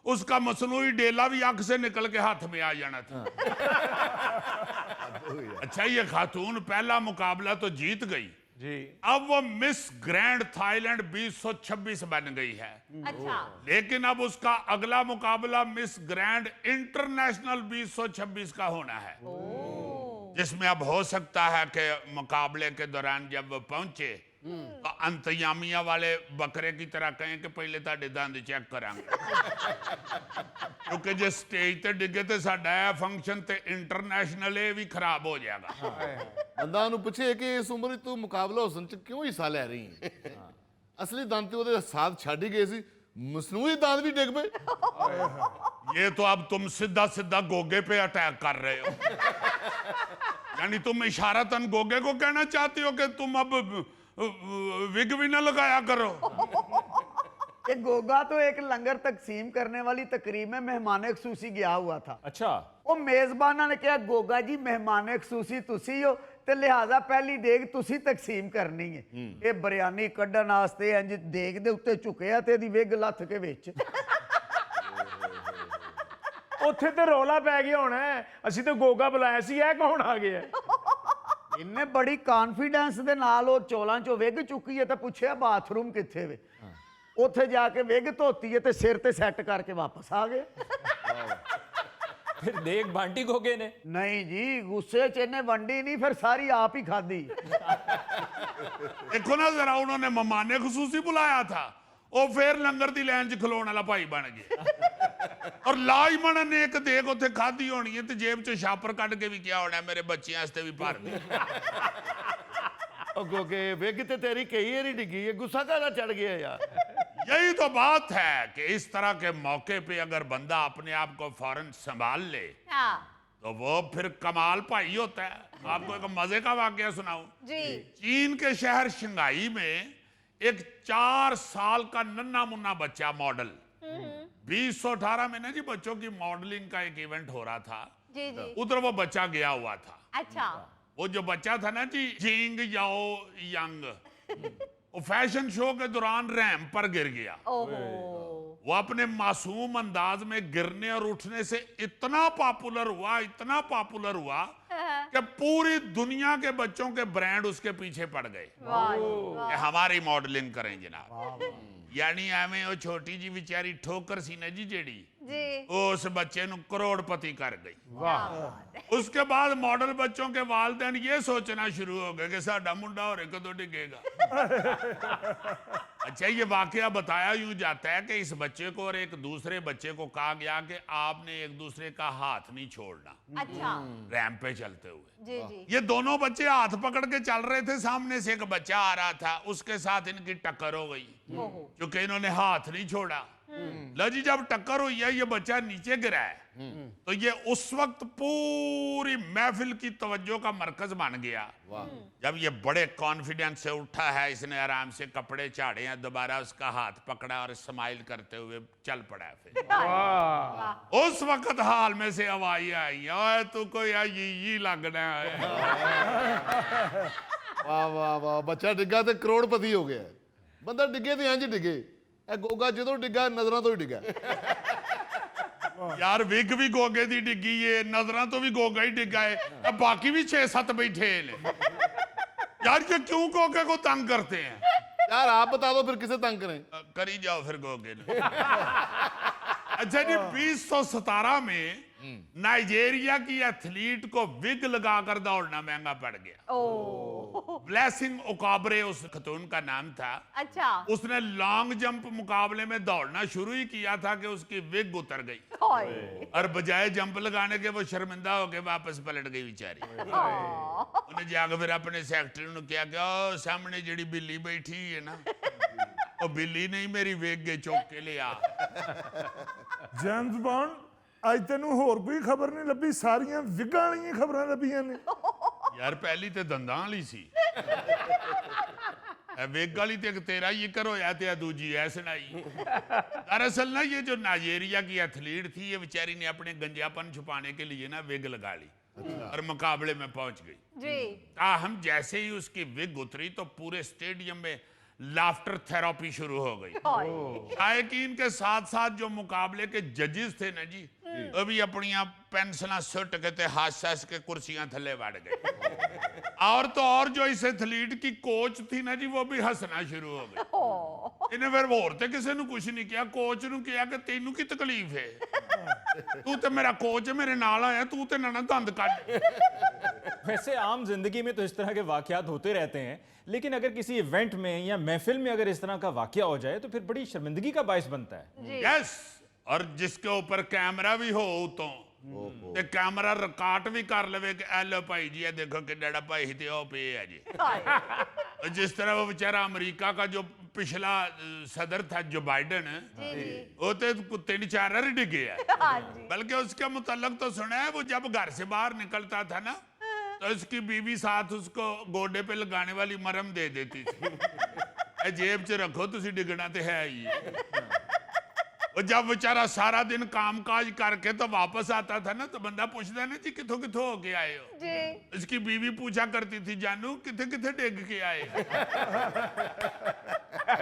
उसका मसनूई डेला भी आंख से निकल के हाथ में आ जाना था। अच्छा, ये खातून पहला मुकाबला तो जीत गई जी। अब वो मिस ग्रैंड थाईलैंड 2026 बन गई है। अच्छा। लेकिन अब उसका अगला मुकाबला मिस ग्रैंड इंटरनेशनल 2026 का होना है, जिसमें अब हो सकता है कि मुकाबले के दौरान जब वो पहुंचे तो अंतयामिया वाले बकरे की तरह कहें कि पहले ताड़े दंद चेक करांगे। क्योंकि जो स्टेज ते डिगे तो साडा फंक्शन ते इंटरनेशनल भी खराब हो जाएगा। ਬੰਦਾ ਨੂੰ ਪੁੱਛੇ ਕਿ ਇਸ ਉਮਰ ਵਿੱਚ ਤੂੰ ਮੁਕਾਬਲਾ ਹੁਸਨ ਚ ਕਿਉਂ ਹਿੱਸਾ ਲੈ ਰਹੀ ਹੈ? ਅਸਲੀ ਦੰਦ ਤੇ ਉਹਦੇ ਸਾਥ ਛੱਡ ਹੀ ਗਏ ਸੀ, ਮਸਨੂਈ ਦੰਦ ਵੀ ਡਿੱਗ ਪਏ। ये तो अब तुम सीधा सीधा गोगे पे अटैक कर रहे हो। यानी तुम इशारतन गोगे को कहना चाहती हो कि तुम अब विग भी ना लगाया करो। ये गोगा तो एक लंगर तकसीम करने वाली तकरीब में मेहमान खसूसी गया हुआ था। अच्छा। वो मेजबाना ने कहा, गोगा जी मेहमान खसूसी तुसी हो ते लिहाजा पहली देग तुसी तकसीम करनी है। ये बिरयानी कड्ढन वास्ते इंज देग दे उत्ते झुकिया ते दी विग लथ के विच। ਉੱਥੇ ਤੇ ਰੌਲਾ ਪੈ ਗਿਆ ਹੋਣਾ, ਅਸੀਂ ਤਾਂ ਗੋਗਾ ਬੁਲਾਇਆ ਸੀ, ਇਹ ਕੌਣ ਆ ਗਿਆ? इन्हें बड़ी कॉन्फिडेंस दे नाल वो चोलां चो विग चुकी है तो पूछया बाथरूम कित्थे वे? उत्थे जाके विग धोती है ते सिर ते सेट करके वापस आ गए। फिर देख बांटी गोगे ने? नहीं जी, गुस्से च इन्हें वंडी नहीं, फिर सारी आप ही खादी। देखो ना जरा, उन्होंने मेहमान खसूसी बुलाया था, वो फिर लंगर दी लाइन च खलोण वाला भाई बन गए। और लाजमन ने एक देख उत्थे खाधी होनी है ते जेब च छापर कट के भी क्या होना है, मेरे बच्चों वास्ते भी भर दे। गोगे विग ते तेरी कई बारी डिगी है, गुस्सा काहदा चढ़ गया यार? यही तो बात है कि इस तरह के मौके पे अगर बंदा अपने आप को फौरन संभाल ले तो वो फिर कमाल भाई होता है। आपको एक मजे का वाकया सुनाऊं। जी। चीन के शहर शंघाई में एक 4 साल का नन्ना मुन्ना बच्चा मॉडल 2018 में ना जी बच्चों की मॉडलिंग का एक इवेंट हो रहा था। जी जी। उधर वो बच्चा गया हुआ था। अच्छा। वो जो बच्चा था ना जी जिंग याओ यंग, वो फैशन शो के दौरान रैंप पर गिर गया। ओहो। वो अपने मासूम अंदाज में गिरने और उठने से इतना पॉपुलर हुआ कि पूरी दुनिया के बच्चों के ब्रांड उसके पीछे पड़ गए वाह जी, कि वाह। हमारी मॉडलिंग करें जनाब। यानी एवें वो छोटी जी बेचारी ठोकर सी ना जी जेड़ी जी। वो उस बच्चे नु करोड़पति कर गई। वाह। उसके बाद मॉडल बच्चों के वालिदैन ये सोचना शुरू हो गए कि साडा मुंडा और कदों डिगेगा। अच्छा, ये वाकया बताया यूं जाता है कि इस बच्चे को और एक दूसरे बच्चे को कहा गया कि आपने एक दूसरे का हाथ नहीं छोड़ना अच्छा। रैंप पे चलते हुए। जी जी। ये दोनों बच्चे हाथ पकड़ के चल रहे थे, सामने से एक बच्चा आ रहा था, उसके साथ इनकी टक्कर हो गई ओहो। क्योंकि इन्होंने हाथ नहीं छोड़ा। लो जी, जब टक्कर हुई है ये बच्चा नीचे गिरा है तो ये उस वक्त पूरी महफिल की तवज्जो का मरकज बन गया। जब ये बड़े कॉन्फिडेंस से उठा है, इसने आराम से कपड़े झाड़े हैं, दोबारा उसका हाथ पकड़ा और स्माइल करते हुए चल पड़ा है। फिर वाह। उस वक्त हाल में से आवाज आई, ओए तू कोई ये लगना है। वाह वाह वाह, बच्चा डिग्गा ते करोड़पति हो गया। बंदा डिगे ते इंज डिगे, ए गोगा ਜਦੋਂ ਡਿੱਗਾ ਨਜ਼ਰਾਂ ਤੋਂ ਹੀ ਡਿੱਗਾ। यार विग भी गोगे दी डिग्गी है, नजरां तो भी गोगा ही डिग्गा है, अब बाकी भी 6-7 बैठे हैं। यार ये क्यों गोगे को तंग करते हैं? यार आप बता दो फिर किसे तंग करें। करी जाओ फिर गोगे ने। अच्छा जी, 2017 में नाइजीरिया की एथलीट को विग लगाकर दौड़ना महंगा पड़ गया। ओ। ब्लेसिंग ओकाबरे उस खतून का नाम था। अच्छा। उसने लॉन्ग जंप मुकाबले में दौड़ना शुरू ही किया था कि उसकी विग उतर गई ओए। और बजाय जंप लगाने के वो शर्मिंदा होके वापस पलट गई बेचारी। उन्हें जाकर फिर अपने सेक्रेटरी ने क्या कि ओ सामने जेडी बिल्ली बैठी है ना, वो बिल्ली नहीं मेरी वेग के चौक के ले आ। जेम्स बॉन्ड, ਅੱਜ ਤੈਨੂੰ ਹੋਰ ਕੋਈ ਖਬਰ ਨਹੀਂ ਲੱਭੀ, ਸਾਰੀਆਂ ਵਿਗਾਂ ਵਾਲੀਆਂ ਖਬਰਾਂ ਲੱਭੀਆਂ ਨੇ। यार पहली तो दंदां वाली सी, वेग वाली तो तेरा ही कर होया ते दूजी है सुनाई। दरअसल ना ये जो नाइजीरिया की एथलीट थी, ये बेचारी ने अपने गंजापन छुपाने के लिए ना विग लगा ली और मुकाबले में पहुंच गई। जी। ताहम जैसे ही उसकी विग उतरी तो पूरे स्टेडियम में लाफ्टर थेरेपी शुरू हो गई। शायकीन के साथ साथ जो मुकाबले के जजेस थे ना जी, वो भी अपनी पेंसिल सुट के ते हाथ सास के कुर्सियां थले बढ़ गए। और तो और जो इस एथलीट की कोच थी ना जी, वो भी हंसना शुरू हो गई। इन्हें फिर होर ते किसी ने कुछ नहीं किया, कोच ने किया कि तेनू की तकलीफ है, तू तो मेरा कोच है, मेरे नाल आया, तू तो ना दंद कट। वैसे आम जिंदगी में तो इस तरह के वाकयात होते रहते हैं, लेकिन अगर किसी इवेंट में या महफिल में अगर इस तरह का वाकया हो जाए तो फिर बड़ी शर्मिंदगी का बायस बनता है। यस, और जिसके ऊपर कैमरा भी हो तो ते कैमरा रिकॉर्ड भी कर लवे कि ए लो भाई जी, ये देखो कि डड़ा भाई ते ओ पे है जी। जिस तरह वो बेचारा अमेरिका का जो पिछला सदर था जो बाइडेन, वो तो कुत्ते ने चारा ही डिगे है। बल्कि उसके मुतल्लक तो सुना है, वो जब घर से बाहर निकलता था ना तो उसकी बीवी साथ उसको गोडे पे लगाने वाली मरहम दे देती थी, जेब च रखो तुसी डिगना तो है ही। और जब बेचारा सारा दिन काम काज करके तो वापस आता था ना, तो बंदा पूछता ना जी किथों किथों होके आए हो? जी। इसकी बीवी पूछा करती थी, जानू किथे किथे डिग के आए?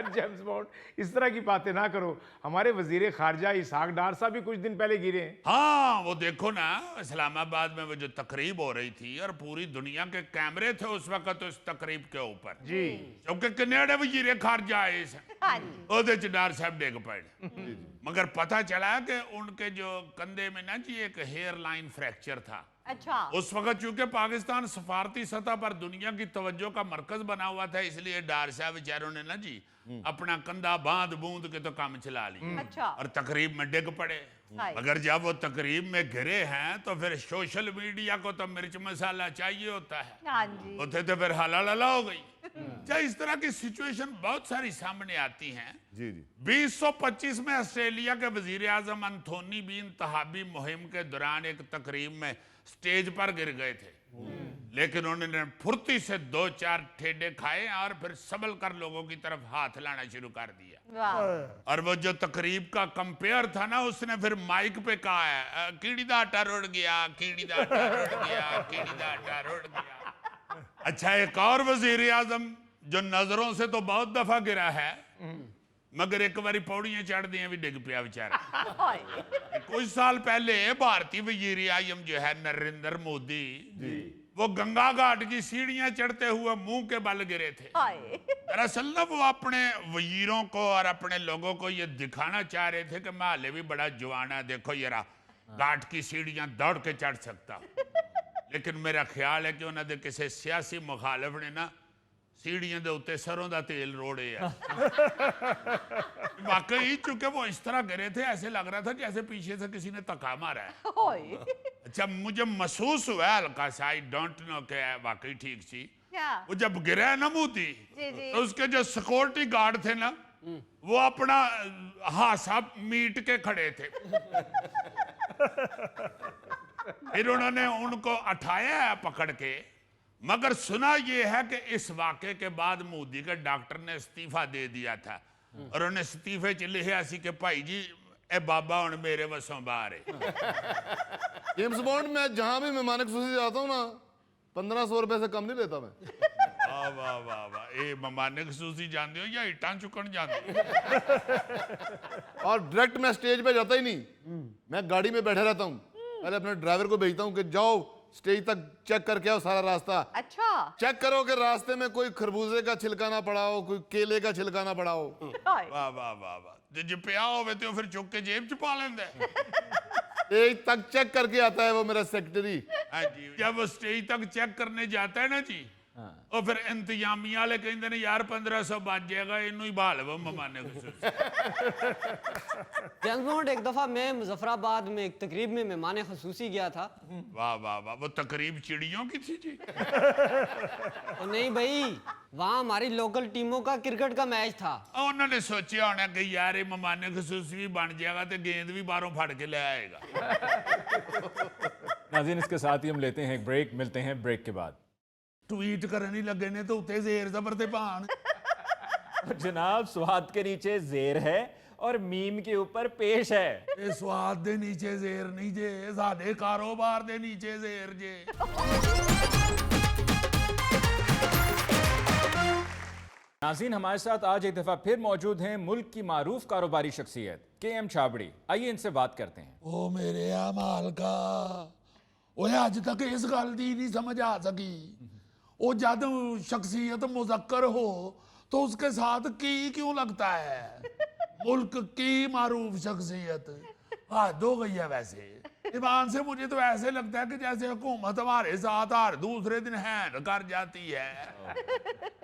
जेम्स बॉन्ड, इस तरह की बातें ना करो। हमारे वजीर खारजा इसहाक डार साहब भी कुछ दिन पहले गिरे हैं। हाँ, वो देखो ना, इस्लामाबाद में वो जो तकरीब हो रही थी और पूरी दुनिया के कैमरे थे उस वक्त उस तकरीब के ऊपर जी। क्योंकि कनेडा वजीर खारजा आए हाँ जी। ओदे च डार साहब डिग पड़े। मगर पता चला कि उनके जो कंधे में ना जी एक हेयर लाइन फ्रैक्चर था। अच्छा। उस वक्त चूंकि पाकिस्तान सफारती सतह पर दुनिया की तवज्जो का मरकज बना हुआ था, इसलिए डार साहब बेचारों ने ना जी अपना कंधा बांध बूंद के तो काम चला लिया अच्छा। और तकरीब में डिग पड़े। हाय। मगर जब वो तकरीब में गिरे हैं तो फिर सोशल मीडिया को तो मिर्च मसाला चाहिए होता है, हाँ जी। उसे तो फिर हला लला हो गई। क्या इस तरह की सिचुएशन बहुत सारी सामने आती हैं। जी जी। 2025 में ऑस्ट्रेलिया के वजीर आजम एंथोनी भी इंतहाबी मुहिम के दौरान एक तकरीब में स्टेज पर गिर गए थे। लेकिन उन्होंने फुर्ती से 2-4 ठेडे खाए और फिर संभल कर लोगों की तरफ हाथ लाना शुरू कर दिया। वाह और वो जो तकरीब का कंपेयर था ना, उसने फिर माइक पे कहा है, कीड़ी दा आटा रुड़ गया, कीड़ी दा आटा रुड़ गया, कीड़ी दा आटा रुड़ गया। अच्छा, एक और वजीर आजम जो नजरों से तो बहुत दफा गिरा है, मगर एक बारी पौड़ियां चढ़ दी भी डिग पिया बेचारा। हाय कुछ साल पहले भारतीय वजीर आजम जो है नरेंद्र मोदी, वो गंगा घाट की सीढ़ियां चढ़ते हुए मुंह के बल गिरे थे। हाय दरअसल ना वो अपने वजीरों को और अपने लोगों को ये दिखाना चाह रहे थे कि मैं हाले भी बड़ा जवान है, देखो यारा घाट की सीढ़ियां दौड़ के चढ़ सकता। लेकिन मेरा ख्याल है कि उन्होंने किसी सियासी मुखालिफ ने ना सीढ़ियां दे उत्ते सरों का तेल रोड़े है। वाकई चूंकि वो इस तरह गिरे थे, ऐसे लग रहा था जैसे पीछे से किसी ने धक्का मारा है। हाय अच्छा, मुझे महसूस हुआ हल्का सा, आई डोंट नो कि वाकई ठीक सी। क्या वो जब गिरा है ना मोदी, जी जी तो उसके जो सिक्योरिटी गार्ड थे ना, वो अपना हासा मीट के खड़े थे। फिर उन्होंने उनको उठाया है पकड़ के, मगर सुना ये है कि इस वाक़े के बाद मोदी के डॉक्टर ने इस्तीफा दे दिया था और उन्हें इस्तीफे च लिखा सी कि भाई जी ए बाबा हुण मेरे वसों बाहर है। जेम्स बॉन्ड, मैं जहां भी मेहमान खसूसी जाता हूँ ना, 1500 रुपए से कम नहीं लेता मैं। वाह वाह वाह वाह, ए ममाने खसूसी जानते हो या इटां चुकन जानते हो? और डायरेक्ट मैं स्टेज पे जाता ही नहीं, मैं गाड़ी में बैठा रहता हूँ। पहले अपने ड्राइवर को भेजता हूँ कि जाओ स्टेज तक चेक करके आओ सारा रास्ता। अच्छा चेक करो कि रास्ते में कोई खरबूजे का छिलका ना पड़ा हो, कोई केले का छिलका ना पड़ा हो। हाय वाह वाह वाह वाह, ते जे पिया होवे ते फिर चुक के जेब च पा लेंदा है। स्टेज तक चेक करके आता है वो मेरा सेक्रेटरी। हाँ जी, जब वो स्टेज तक चेक करने जाता है ना जी, और फिर इंतजामिया वाले कहते हैं यार 1500 बच जाएगा, इनू ही बहा लवो ममाने खसूसी। जेम्स बॉन्ड, एक दफ़ा मैं मुजफ्फराबाद में एक तकरीब में मेहमान खसूसी गया था। वाह वाह वाह, वो तकरीब चिड़ियों की थी जी? तो नहीं भाई, वहाँ हमारी लोकल टीमों का क्रिकेट का मैच था। उन्होंने सोचा होना कि यार ये ममाने खसूसी भी बन जाएगा तो गेंद भी बाहरों फड़ के ले आएगा। नाज़रीन, इसके साथ ही हम लेते हैं एक ब्रेक, मिलते हैं ब्रेक के बाद। ट्वीट करने लगे ने तो उत्ते जेर जबर ते पान। जनाब, स्वाद के नीचे जेर है और मीम के ऊपर पेश है। ये स्वाद दे नीचे जेर नहीं जे, साडे कारोबार दे नीचे जेर जे। नाज़रीन, हमारे साथ आज एक दफ़ा फिर मौजूद हैं मुल्क की मारूफ कारोबारी शख्सियत KM छाबड़ी। आइए इनसे बात करते हैं। ओ मेरे मालका, ओए अज तक इस गल दी नहीं समझ आ सकी, वो जब शख्सियत मुजक्कर हो तो उसके साथ की क्यों लगता है? मुल्क की मारूफ शख्सियत हद हो गई है। वैसे ईमान से मुझे तो ऐसे लगता है कि जैसे हुकूमत हमारे साथ हर दूसरे दिन हैंड कर जाती है।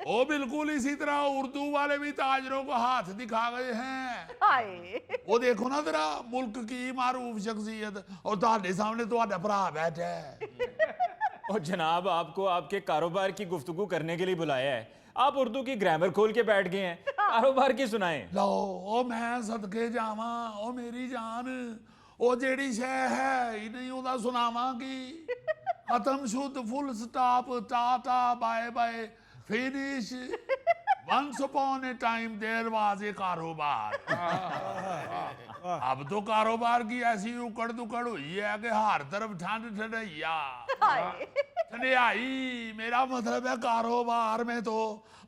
वो बिल्कुल इसी तरह उर्दू वाले भी ताजरों को हाथ दिखा गए हैं। हाय वो देखो ना जरा, मुल्क की मारूफ शख्सियत, और तुम्हारे सामने तुम्हारा भरा बैठा है। और जनाब, आपको आपके कारोबार की गुफ्तगू करने के लिए बुलाया है, आप उर्दू की ग्रामर खोल के बैठ गए हैं। कारोबार की सुनाएं। लो ओ मैं सदके जावा, ओ मेरी जान, ओ जेड़ी शह है ही नहीं ओदा सुनावांगी। खत्म शुद्ध full stop tata bye bye finish, once upon a time there was a कारोबार। अब तो कारोबार की ऐसी उकड़ दुकड़ हुई है कि हर तरफ ठंड ठंडैया। हाय ठंडियाई मेरा मतलब है कारोबार में तो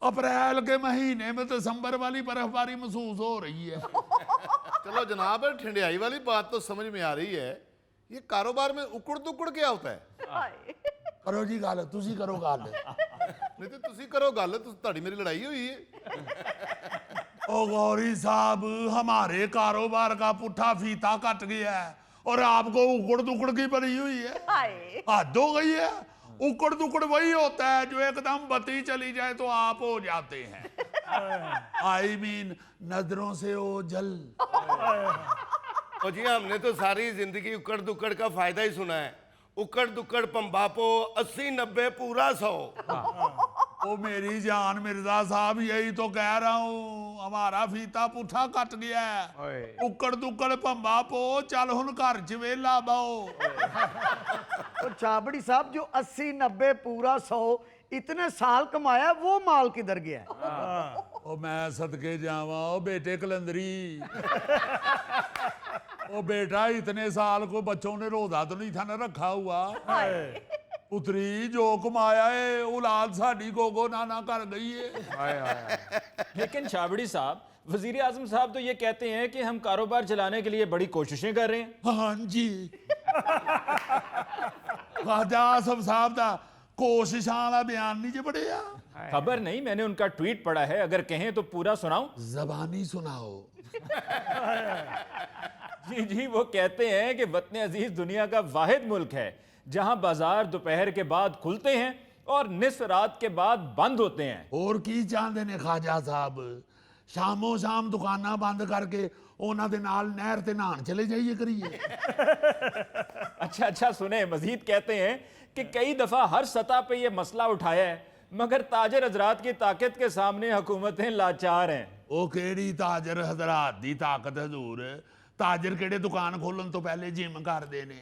अप्रैल के महीने में दिसंबर वाली बर्फबारी महसूस हो रही है। चलो जनाब, ठंडियाई वाली बात तो समझ में आ रही है, ये कारोबार में उकड़ दुकड़ क्या होता है? हाय करो जी गल, तुसी करो गल। नहीं तो तुसी करो गल, ਤੁਹਾਡੀ मेरी लड़ाई हुई है। ओ गौरी साहब, हमारे कारोबार का पुट्ठा फीता कट गया है और आपको उकड़ दुकड़ की बनी हुई है। हाय हद हो गई है। उकड़ दुकड़ वही होता है जो एकदम बत्ती चली जाए तो आप हो जाते हैं। आई मीन नजरों से ओझल। और जी हमने तो सारी जिंदगी उकड़ दुकड़ का फायदा ही सुना है। उकड़ दुकड़ पंबापो 80 90 पूरा 100। ओ मेरी जान मिर्जा साहब, यही तो कह रहा हूँ, हमारा फीता पुठा कट गया है। उकड़ दुकड़ भंबा पो, चल हुन घर च वेला बाओ। तो छाबड़ी साहब, जो 80 90 पूरा 100 इतने साल कमाया, वो माल किधर गया है? ओ मैं सदके जावा, ओ बेटे कलंदरी। ओ बेटा, इतने साल को बच्चों ने रोजा तो नहीं था ना रखा हुआ। पुत्री, जो कमाया है औलाद साडी गोगो नाना कर गई है। लेकिन छाबड़ी साहब, वजीर आजम साहब तो ये कहते हैं कि हम कारोबार चलाने के लिए बड़ी कोशिशें कर रहे हैं। हाँ जी। ख्वाजा आसफ साहब दा कोशिशां वाला बयान नहीं जे पढ़िया? खबर नहीं, मैंने उनका ट्वीट पढ़ा है, अगर कहें तो पूरा सुनाऊं? जबानी सुनाओ। जी जी, वो कहते हैं कि वतन अजीज दुनिया का वाहिद मुल्क है जहां बाजार दोपहर के बाद खुलते हैं और निस्फ रात के बाद बंद होते हैं। और की चाहते ने ख्वाजा साहब? शामों शाम दुकाना बंद करके उन्हां दे नाल नहर ते नहान चले जाइए करिए। अच्छा अच्छा, सुने, मजीद कहते हैं कि कई दफा हर सतह पे ये मसला उठाया है, मगर ताजर हजरात की ताकत के सामने हुकूमतें लाचार हैं। ओ केड़ी ताजर हजरात दी ताकत हजूर? ताजर केड़े दुकान खोलन तो पहले जिम कर देने।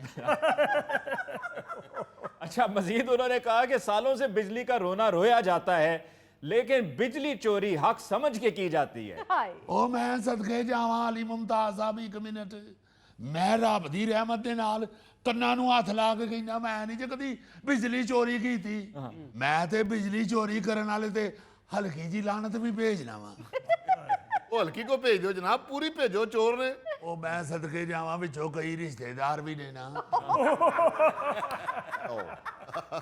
अच्छा, मजीद उन्होंने कहा कि सालों से बिजली का रोना रोया जाता है, लेकिन बिजली चोरी हक समझ के की जाती है। ओ मैं सदके जावा अली मुमताज साहब, एक मिनट, मैं रब दी रहमत दे नाल ਕੰਨਾਂ ਨੂੰ ਹੱਥ ਲਾ ਕੇ ਕਹਿੰਦਾ, ਮੈਂ ਨਹੀਂ ਜੇ ਕਦੀ ਬਿਜਲੀ ਚੋਰੀ ਕੀਤੀ। ਮੈਂ ਤੇ ਬਿਜਲੀ ਚੋਰੀ ਕਰਨ ਵਾਲੇ ਤੇ ਹਲਕੀ ਜੀ ਲਾਨਤ ਵੀ ਭੇਜਣਾ ਵਾ। ਉਹ ਹਲਕੀ ਕੋ ਭੇਜ ਦਿਓ ਜਨਾਬ, ਪੂਰੀ ਭੇਜੋ, ਚੋਰ ਨੇ। ਉਹ ਮੈਂ ਸਦਕੇ ਜਾਵਾਂ, ਵਿੱਚੋਂ ਕਈ ਰਿਸ਼ਤੇਦਾਰ ਵੀ ਨੇ ਨਾ।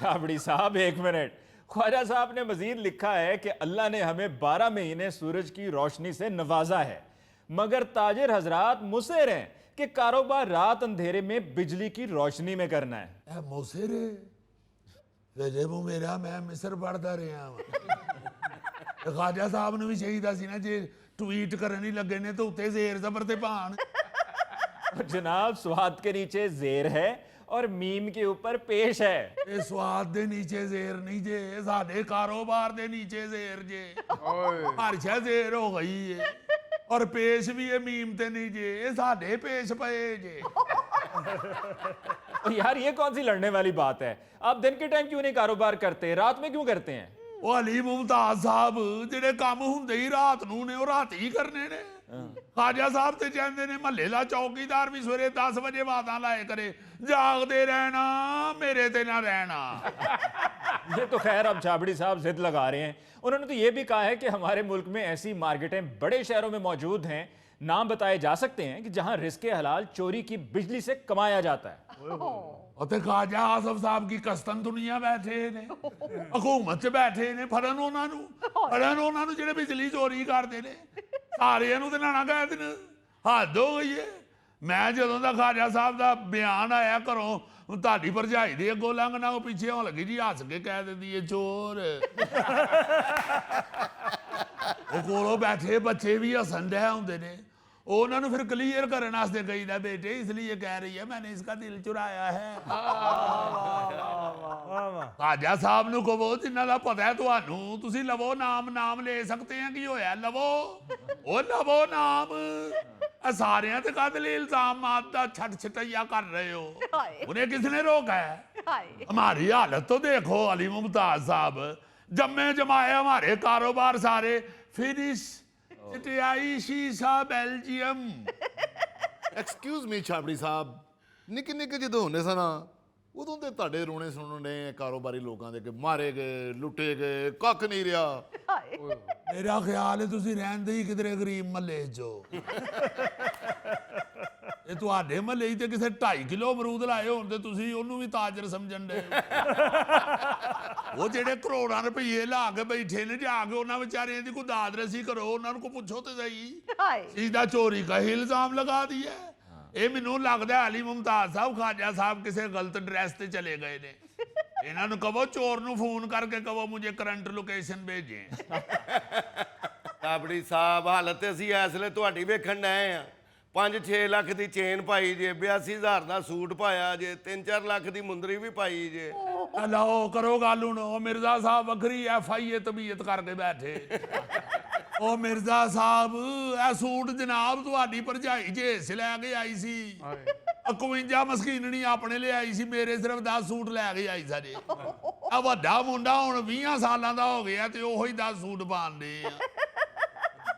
छाबड़ी साहब, एक मिनट। ख्वाजा साहब ने मजीद लिखा है कि अल्लाह ने हमें 12 महीने सूरज की रोशनी से नवाजा है, मगर ताजिर हजरात मुसर हैं कि कारोबार रात अंधेरे में बिजली की रोशनी में करना है। ਇਹ ਮੋਸੇਰੇ ਵੇਲੇ ਮੂੰ ਮੇਰਾ, ਮੈਂ ਮਿਸਰ ਪੜਦਾ ਰਿਹਾ ਵਾਂ। ਖਾਜਾ ਸਾਹਿਬ ਨੂੰ ਵੀ ਚਾਹੀਦਾ ਸੀ ਨਾ, ਜੇ ट्वीट करने लगे ने तो उत्ते जेर जबर ते भाण। जनाब, स्वाद के नीचे जेर है और मीम के ऊपर पेश है। ਇਹ ਸਵਾਦ ਦੇ ਨੀਚੇ ਜ਼ੇਰ ਨਹੀਂ ਜੇ, ਸਾਡੇ ਕਾਰੋਬਾਰ ਦੇ ਨੀਚੇ ਜ਼ੇਰ ਜੇ। ਹਰ ਸ਼ੈ ਜ਼ੇਰ ਹੋ ਗਈ ਏ, ਔਰ ਪੇਸ਼ ਵੀ ਇਹ ਮੀਮ ਤੇ ਨਹੀਂ ਜੇ, ਇਹ ਸਾਡੇ ਪੇਸ਼ ਪਏ ਜੇ। तो यार, ये कौन सी लड़ने वाली बात है? आप दिन के टाइम क्यों नहीं कारोबार करते, रात में क्यों करते हैं? ਉਹ ਅਲੀ ਮੁਮਤਾਜ਼ ਸਾਹਿਬ, ਜਿਹੜੇ ਕੰਮ ਹੁੰਦੇ ਹੀ ਰਾਤ ਨੂੰ ਨੇ, ਉਹ ਰਾਤ ਹੀ ਕਰਨੇ ਨੇ। ਖਾਜਾ ਸਾਹਿਬ ਤੇ ਕਹਿੰਦੇ ਨੇ ਮਹੱਲੇ ਦਾ ਚੌਕੀਦਾਰ ਵੀ ਸਵੇਰੇ 10 ਵਜੇ ਬਾਤਾਂ ਲਾਏ ਕਰੇ, ਜਾਗਦੇ ਰਹਿਣਾ, ਮੇਰੇ ਤੇ ਨਾ रहना। ये तो खैर अब छाबड़ी साहब जिद लगा रहे हैं। उन्होंने तो ये भी कहा है कि हमारे मुल्क में ऐसी मार्केटें बड़े शहरों में मौजूद हैं, नाम बताए जा सकते हैं, कि जहां रिस्के हलाल चोरी की बिजली से कमाया जाता है। ਉੱਥੇ ਖਾਜਾ ਆਸਫ ਸਾਹਿਬ ਕੀ ਕਸਤਨ ਦੁਨੀਆ ਬੈਠੇ ਨੇ, ਹਕੂਮਤ 'ਚ ਬੈਠੇ ਨੇ, ਫੜਨ ਉਹਨਾਂ ਨੂੰ ਜਿਹੜੇ ਬਿਜਲੀ ਚੋਰੀ ਕਰਦੇ ਨੇ, ਸਾਰਿਆਂ ਨੂੰ ਤੇ ਨਾਣਾ ਕਹਿ ਦੇਣ। ਹੱਦ ਹੋ ਗਈ ਏ। ਮੈਂ ਜਦੋਂ ਦਾ ਖਾਜਾ ਸਾਹਿਬ ਦਾ ਬਿਆਨ ਆਇਆ ਘਰੋਂ, ਤੁਹਾਡੀ ਭਰਜਾਈ ਦੇ ਅੱਗੋਂ ਲੰਘਣਾ, ਉਹ ਪਿੱਛੇ ਹੋਣ ਲੱਗੀ ਜੀ, ਹੱਸ ਕੇ ਕਹਿ ਦਿੰਦੀ ਏ ਚੋਰ। ਉਹ ਕੋਲੋਂ ਬੈਠੇ ਬੱਚੇ ਵੀ ਹੱਸਣ ਡੈ ਹੁੰਦੇ ਨੇ। ਉਹਨਾਂ ਨੂੰ ਫਿਰ ਕਲੀਅਰ ਕਰਨ ਵਾਸਤੇ ਕਹੀਦਾ, ਬੇਟੇ ਇਸ ਲਈ ਕਹਿ ਰਹੀ ਹੈ, ਮੈਨੇ ਇਸਕਾ ਦਿਲ ਚੁਰਾਇਆ ਹੈ। ਖਾਜਾ ਸਾਹਿਬ ਨੂੰ ਕਹੋ, ਜਿਨ੍ਹਾਂ ਦਾ ਪਤਾ ਹੈ ਤੁਹਾਨੂੰ, ਤੁਸੀਂ ਲਵੋ ਨਾਮ ਲੈ ਸਕਦੇ ਆ, ਕੀ ਹੋਇਆ, ਲਵੋ, ਉਹ ਲਵੋ ਨਾਮ। ਸਾਰਿਆਂ ਤੇ ਕਾਦਲ ਇਲਜ਼ਾਮਾਤ ਦਾ ਛੱਡ ਛਟਈਆ ਕਰ ਰਹੇ ਹੋ, उन्हें किसने रोका है? हमारी हालत तो देखो अली मुमताज साहब, जम्मे जमाए हमारे कारोबार सारे फिनिश, चिटियाई, शीशा, बेल्जियम। ਐਕਸਕਿਊਜ਼ ਮੀ ਛਾਬੜੀ ਸਾਹਿਬ, ਨਿੱਕੇ ਨਿੱਕੇ ਜਦੋਂ ਹੁੰਦੇ ਸਨ, ਉਦੋਂ ਤੇ ਤੁਹਾਡੇ ਰੋਣੇ ਸੁਣਨ ਨੇ ਕਾਰੋਬਾਰੀ ਲੋਕਾਂ ਦੇ, ਕਿ ਮਾਰੇ ਗਏ, ਲੁੱਟੇ ਗਏ, ਕੱਖ ਨਹੀਂ ਰਿਹਾ। मेरा ख्याल है ਤੁਸੀਂ ਰਹਿੰਦੇ ਹੀ ਕਿਧਰੇ ਗਰੀਬ ਮਹੱਲੇ 'ਚ ਹੋ। ਇਹ ਤੁਹਾਡੇ ਮਹੱਲੇ 'ਚ ਤੇ ਕਿਸੇ 2.5 ਕਿਲੋ ਅਮਰੂਦ ਲਾਏ ਹੋਣ ਤੇ ਤੁਸੀਂ ਉਹਨੂੰ ਵੀ ਤਾਜਰ ਸਮਝਣ ਦੇ। ਉਹ ਜਿਹੜੇ ਕਰੋੜਾਂ ਰੁਪਏ ਲਾ ਕੇ ਬੈਠੇ ਨੇ, ਜਾ ਕੇ ਉਹਨਾਂ ਵਿਚਾਰਿਆਂ ਦੀ ਕੋਈ ਦਾਦ ਰਸੀ ਕਰੋ, ਉਹਨਾਂ ਨੂੰ ਕੋ ਪੁੱਛੋ ਤੇ ਸਹੀ। ਸਿੱਧਾ ਚੋਰੀ ਦਾ ਹੀ ਇਲਜ਼ਾਮ ਲਗਾ ਦਿਆ। ਇਹ ਮੈਨੂੰ ਲੱਗਦਾ ਅਲੀ ਮੁਮਤਾਜ਼ ਸਾਹਿਬ, ਖਾਜਾ ਸਾਹਿਬ ਕਿਸੇ ਗਲਤ ਐਡਰੈਸ ਤੇ ਚਲੇ ਗਏ ਨੇ। ਇਹਨਾਂ ਨੂੰ ਕਹੋ, ਚੋਰ ਨੂੰ ਫੋਨ ਕਰਕੇ ਕਹੋ, ਮੁਝੇ ਕਰੰਟ ਲੋਕੇਸ਼ਨ ਭੇਜੇ। ਛਾਬੜੀ ਸਾਹਿਬ, ਹਾਲਤ ਅਸੀਂ ਇਸ ਵੇਲੇ ਤੁਹਾਡੀ ਵੇਖਣ ਡਏ ਆ। 5-6 ਲੱਖ ਦੀ ਚੇਨ ਪਾਈ ਜੇ, 82,000 ਦਾ ਸੂਟ ਪਾਇਆ ਜੇ, 3-4 ਲੱਖ ਦੀ ਮੁੰਦਰੀ ਵੀ ਪਾਈ ਜੇ। ਲਾਓ ਕਰੋ ਗੱਲ ਹੁਣ ਉਹ ਮਿਰਜ਼ਾ ਸਾਹਿਬ ਵੱਖਰੀ FIA ਤਬੀਅਤ ਕਰਕੇ ਬੈਠੇ ਉਹ ਮਿਰਜ਼ਾ ਸਾਹਿਬ ਇਹ ਸੂਟ ਜਨਾਬ ਤੁਹਾਡੀ ਭਰਜਾਈ ਜੇਸ ਲੈ ਕੇ ਆਈ ਸੀ 51 ਮਸਕੀਨਣੀ ਆਪਣੇ ਲਈ ਆਈ ਸੀ ਮੇਰੇ ਸਿਰਫ 10 ਸੂਟ ਲੈ ਕੇ ਆਈ ਸਾਡੇ ਆ ਵੱਡਾ ਮੁੰਡਾ ਹੁਣ 20 ਸਾਲਾਂ ਦਾ ਹੋ ਗਿਆ ਤੇ ਉਹੀ 10 ਸੂਟ ਪਾਉਂਦੇ ਆ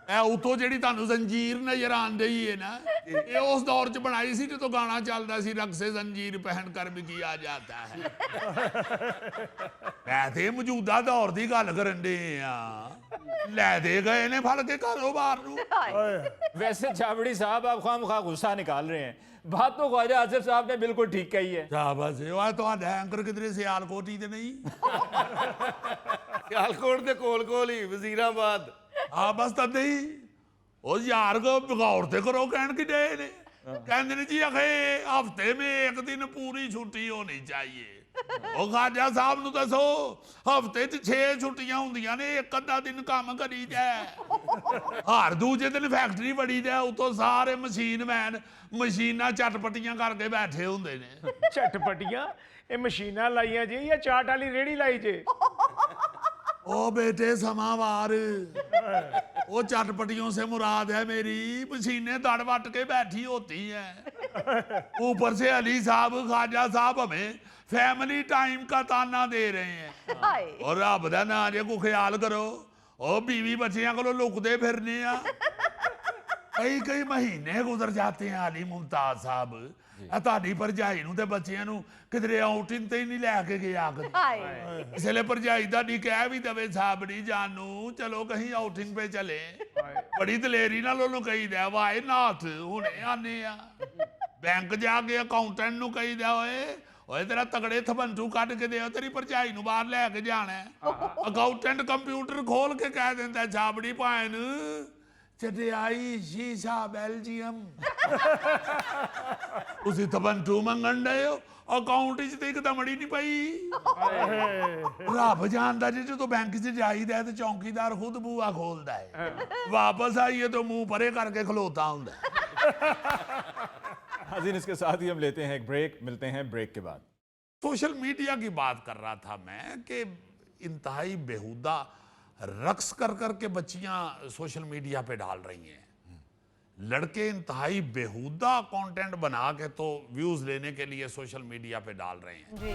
ਇਹ ਉਤੋਂ ਜਿਹੜੀ ਤੁਹਾਨੂੰ ਜ਼ੰਜੀਰ ਨਜ਼ਰ ਆਉਣ ਡਈ ਹੈ ਨਾ ਇਹ ਉਸ ਦੌਰ 'ਚ ਬਣਾਈ ਸੀ ਜਦੋਂ ਗਾਣਾ ਚੱਲਦਾ ਸੀ ਰਕਸੇ ਜ਼ੰਜੀਰ ਪਹਿਨ ਕਰ ਵੀ ਕੀ ਆ ਜਾਂਦਾ ਹੈ ਮੈਂ ਤੇ ਮੌਜੂਦਾ ਦੌਰ ਦੀ ਗੱਲ ਕਰਨ ਦੇ ਆ ਲੈ ਦੇ ਗਏ ਨੇ ਫੜ ਕੇ ਕਾਰੋਬਾਰ ਨੂੰ वैसे छाबड़ी साहब आप खामखा गुस्सा निकाल रहे हैं बात तो ख्वाजा आसिफ साहब ने बिल्कुल ठीक कही है ਸ਼ਾਬਾਸ਼ ਉਹ ਤੁਹਾਡਾ ਐਂਕਰ ਕਿਧਰੇ ਸਿਆਲਕੋਟੀ ਤੇ ਨਹੀਂ सियालकोट के कोल कोल ही वजीराबाद ਆ ਬਸ ਤਦ ਹੀ ਉਹ ਯਾਰ ਕੋ ਬਿਗੌਰ ਤੇ ਕਰੋ ਕਹਿਣ ਕਿ ਡੇ ਨੇ ਕਹਿੰਦੇ ਨੇ ਜੀ ਅਖੇ ਹਫਤੇ ਮੇ ਇੱਕ ਦਿਨ ਪੂਰੀ ਛੁੱਟੀ ਹੋਣੀ ਚਾਹੀਏ ਉਹ ਖਾਜਾ ਸਾਹਿਬ ਨੂੰ ਦੱਸੋ ਹਫਤੇ 'ਚ 6 ਛੁੱਟੀਆਂ ਹੁੰਦੀਆਂ ਨੇ ਇੱਕ ਅੱਧਾ ਦਿਨ ਕੰਮ ਕਰੀ ਜਾ ਹਰ ਦੂਜੇ ਦਿਨ ਫੈਕਟਰੀ ਬੜੀ ਜਾ ਉਤੋਂ ਸਾਰੇ ਮਸ਼ੀਨ ਮੈਨ ਮਸ਼ੀਨਾਂ ਚਟਪਟੀਆਂ ਕਰਕੇ ਬੈਠੇ ਹੁੰਦੇ ਨੇ ਝਟਪਟੀਆਂ ਇਹ ਮਸ਼ੀਨਾਂ ਲਾਈਆਂ ਜੀ ਜਾਂ ਚਾਟ ਵਾਲੀ ਰੇੜੀ ਲਾਈ ਜੇ ओ बेटे समावार वो चटपटियों से मुराद है मेरी मशीनें दड़ बट के बैठी होती हैं ऊपर से अली साहब ख्वाजा साहब हमें फैमिली टाइम का ताना दे रहे हैं ਹਾਏ और रब दा ना जे को ख्याल करो ओ बीवी बच्चियां को लुकदे फिरने कई कई महीने गुजर जाते हैं अली मुमताज साहब ਤੁਹਾਡੀ ਭਰਜਾਈ ਨੂੰ ਤੇ ਬੱਚਿਆਂ ਨੂੰ ਕਿਧਰੇ ਆਊਟਿੰਗ ਤੇ ਹੀ ਨਹੀਂ ਲੈ ਕੇ ਗਿਆ ਕਦੇ ਹਾਏ ਇਸ ਲਈ ਭਰਜਾਈ ਤੁਹਾਡੀ ਕਹਿ ਵੀ ਦਵੇ ਸਾਬੜੀ ਜਾਨੂ ਚਲੋ ਕਹੀਂ ਆਊਟਿੰਗ ਪੇ ਚਲੇ ਬੜੀ ਦਲੇਰੀ ਨਾਲ ਉਹਨੂੰ ਕਹੀਦਾ ਵਾਏ ਨਾਥ ਹੁਣੇ ਆਨੇ ਆ ਬੈਂਕ ਜਾ ਕੇ ਅਕਾਊਂਟੈਂਟ ਨੂੰ ਕਹੀਦਾ ਓਏ ਤੇਰਾ ਤਗੜੇ ਥਬੰਟੂ ਕੱਢ ਕੇ ਦਿਓ ਤੇਰੀ ਭਰਜਾਈ ਨੂੰ ਬਾਹਰ ਲੈ ਕੇ ਜਾਣਾ ਅਕਾਊਂਟੈਂਟ ਕੰਪਿਊਟਰ ਖੋਲ ਕੇ ਕਹਿ ਦਿੰਦਾ ਸਾਬੜੀ ਭਾਣ ਚਟਿਆਈ ਸ਼ੀਸ਼ਾ ਬੈਲਜੀਅਮ ਤੁਸੀਂ ਤਬੰਟੂ ਮੰਗਣ ਡਏ ਹੋ ਅਕਾਊਂਟ 'ਚ ਤੇ ਇੱਕਦਮ ਅੜੀ ਨਹੀਂ ਪਈ ਰੱਬ ਜਾਣਦਾ ਜੀ ਜਦੋਂ ਬੈਂਕ 'ਚ ਜਾਈਦਾ ਤੇ ਚੌਂਕੀਦਾਰ ਖੁਦ ਬੂਆ ਖੋਲਦਾ ਹੈ ਵਾਪਸ ਆਈਏ ਤਾਂ ਮੂੰਹ ਪਰੇ ਕਰਕੇ ਖਲੋਤਾ ਹੁੰਦਾ नाज़रीन इसके साथ ही हम लेते हैं एक ब्रेक मिलते हैं ब्रेक के बाद सोशल मीडिया की बात कर रहा था मैं कि इंतहाई बेहुदा रक्स कर करके बच्चियां सोशल मीडिया पे डाल रही हैं लड़के इंतहाई बेहुदा कंटेंट बना के तो व्यूज लेने के लिए सोशल मीडिया पे डाल रहे हैं ਜੀ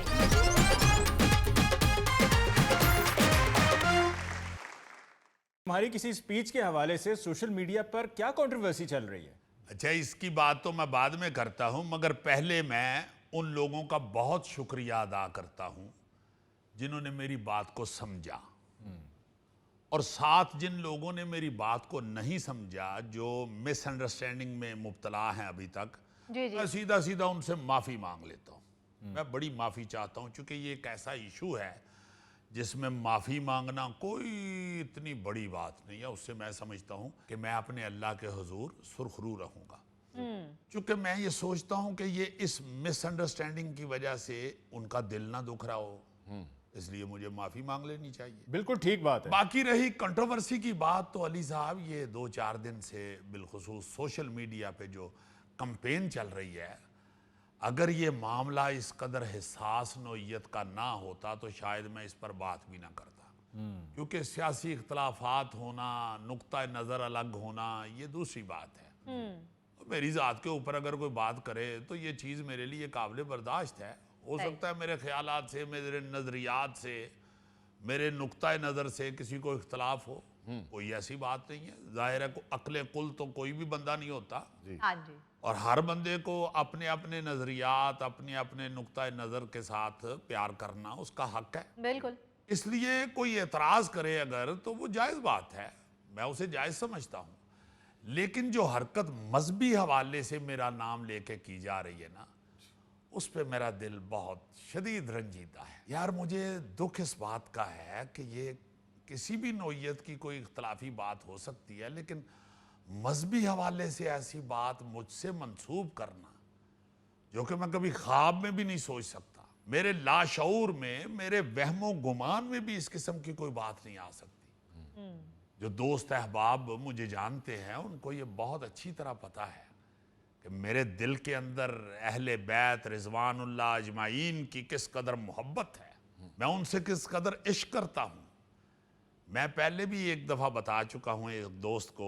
हमारी किसी स्पीच के हवाले से सोशल मीडिया पर क्या कंट्रोवर्सी चल रही है अच्छा इसकी बात तो मैं बाद में करता हूं मगर पहले मैं उन लोगों का बहुत शुक्रिया अदा करता हूं जिन्होंने मेरी बात को समझा और साथ जिन लोगों ने मेरी बात को नहीं समझा जो मिसअंडरस्टैंडिंग में मुब्तला हैं अभी तक जी जी मैं सीधा सीधा उनसे माफ़ी मांग लेता हूँ मैं बड़ी माफ़ी चाहता हूँ क्योंकि ये एक ऐसा इशू है जिसमें माफ़ी मांगना कोई इतनी बड़ी बात नहीं है उससे मैं समझता हूँ कि मैं अपने अल्लाह के हुजूर सुरखरू रहूँगा क्योंकि मैं ये सोचता हूँ कि ये इस मिसअंडरस्टैंडिंग की वजह से उनका दिल ना दुख रहा हो इसलिए मुझे माफ़ी मांग लेनी चाहिए बिल्कुल ठीक बात है बाकी रही कंट्रोवर्सी की बात तो अली साहब ये 2-4 दिन से बिलखुसूस सोशल मीडिया पे जो कंपेन चल रही है अगर ये मामला इस कदर हिसास नोयत का ना होता तो शायद मैं इस पर बात भी ना करता क्योंकि सियासी इख्तलाफात होना नुक्ता नज़र अलग होना ये दूसरी बात है मेरी ज़ात के ऊपर अगर कोई बात करे तो ये चीज़ मेरे लिए काबिल बर्दाश्त है हो सकता है मेरे ख्यालात से मेरे नज़रियात से मेरे नुक्ता नज़र से किसी को इख्तलाफ हो कोई ऐसी बात नहीं है जाहिर है अक्ल कुल तो कोई भी बंदा नहीं होता हाँ जी और हर बंदे को अपने अपने नज़रियात अपने अपने नुक्ता नज़र के साथ प्यार करना उसका हक है बिल्कुल इसलिए कोई एतराज़ करे अगर तो वो जायज़ बात है मैं उसे जायज़ समझता हूँ लेकिन जो हरकत मजहबी हवाले से मेरा नाम लेके की जा रही है ना उस पर मेरा दिल बहुत शदीद रंजीदा है यार मुझे दुख इस बात का है कि ये किसी भी नौइयत की कोई इख्तलाफी बात हो सकती है लेकिन मजहबी हवाले से ऐसी बात मुझसे मंसूब करना जो कि मैं कभी ख्वाब में भी नहीं सोच सकता मेरे लाशऊर में मेरे वहमो गुमान में भी इस किस्म की कोई बात नहीं आ सकती जो दोस्त अहबाब मुझे जानते हैं उनको ये बहुत अच्छी तरह पता है कि मेरे दिल के अंदर अहले बैत रिजवानुल्लाह अजमाइन की किस कदर मोहब्बत है मैं उनसे किस कदर इश्क करता हूं। मैं पहले भी एक दफा बता चुका हूं एक दोस्त को,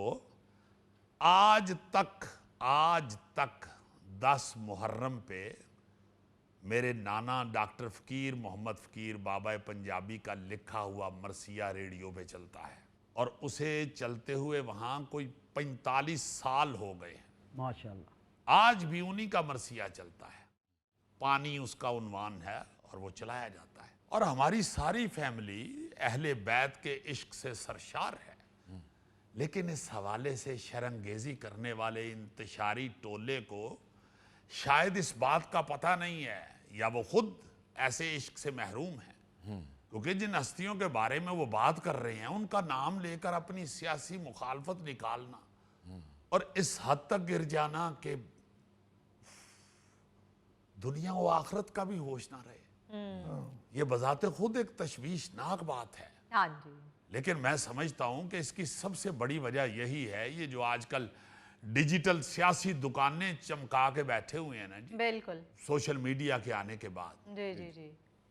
आज तक 10 मुहर्रम पे मेरे नाना डॉक्टर फकीर मोहम्मद फकीर बाबा पंजाबी का लिखा हुआ मरसिया रेडियो पे चलता है, और उसे चलते हुए वहां कोई 45 साल हो गए हैं। माशाल्लाह। आज भी उन्हीं का मरसिया चलता है, पानी उसका उन्वान है और वो चलाया जाता है। और हमारी सारी फैमिली अहले बैत के इश्क से सरशार है, लेकिन इस हवाले से शर्मंगेजी करने वाले इंतशारी टोले को शायद इस बात का पता नहीं है, या वो खुद ऐसे इश्क से महरूम है, क्योंकि जिन हस्तियों के बारे में वो बात कर रहे हैं उनका नाम लेकर अपनी सियासी मुखालफत निकालना और इस हद तक गिर जाना कि दुनिया व आखिरत का भी होश ना रहे, ये बजाते खुद एक तशवीशनाक बात है। हाँ जी। लेकिन मैं समझता हूं कि इसकी सबसे बड़ी वजह यही है, ये जो आजकल डिजिटल सियासी दुकानें चमका के बैठे हुए हैं ना जी, बिल्कुल। सोशल मीडिया के आने के बाद, जी जी जी।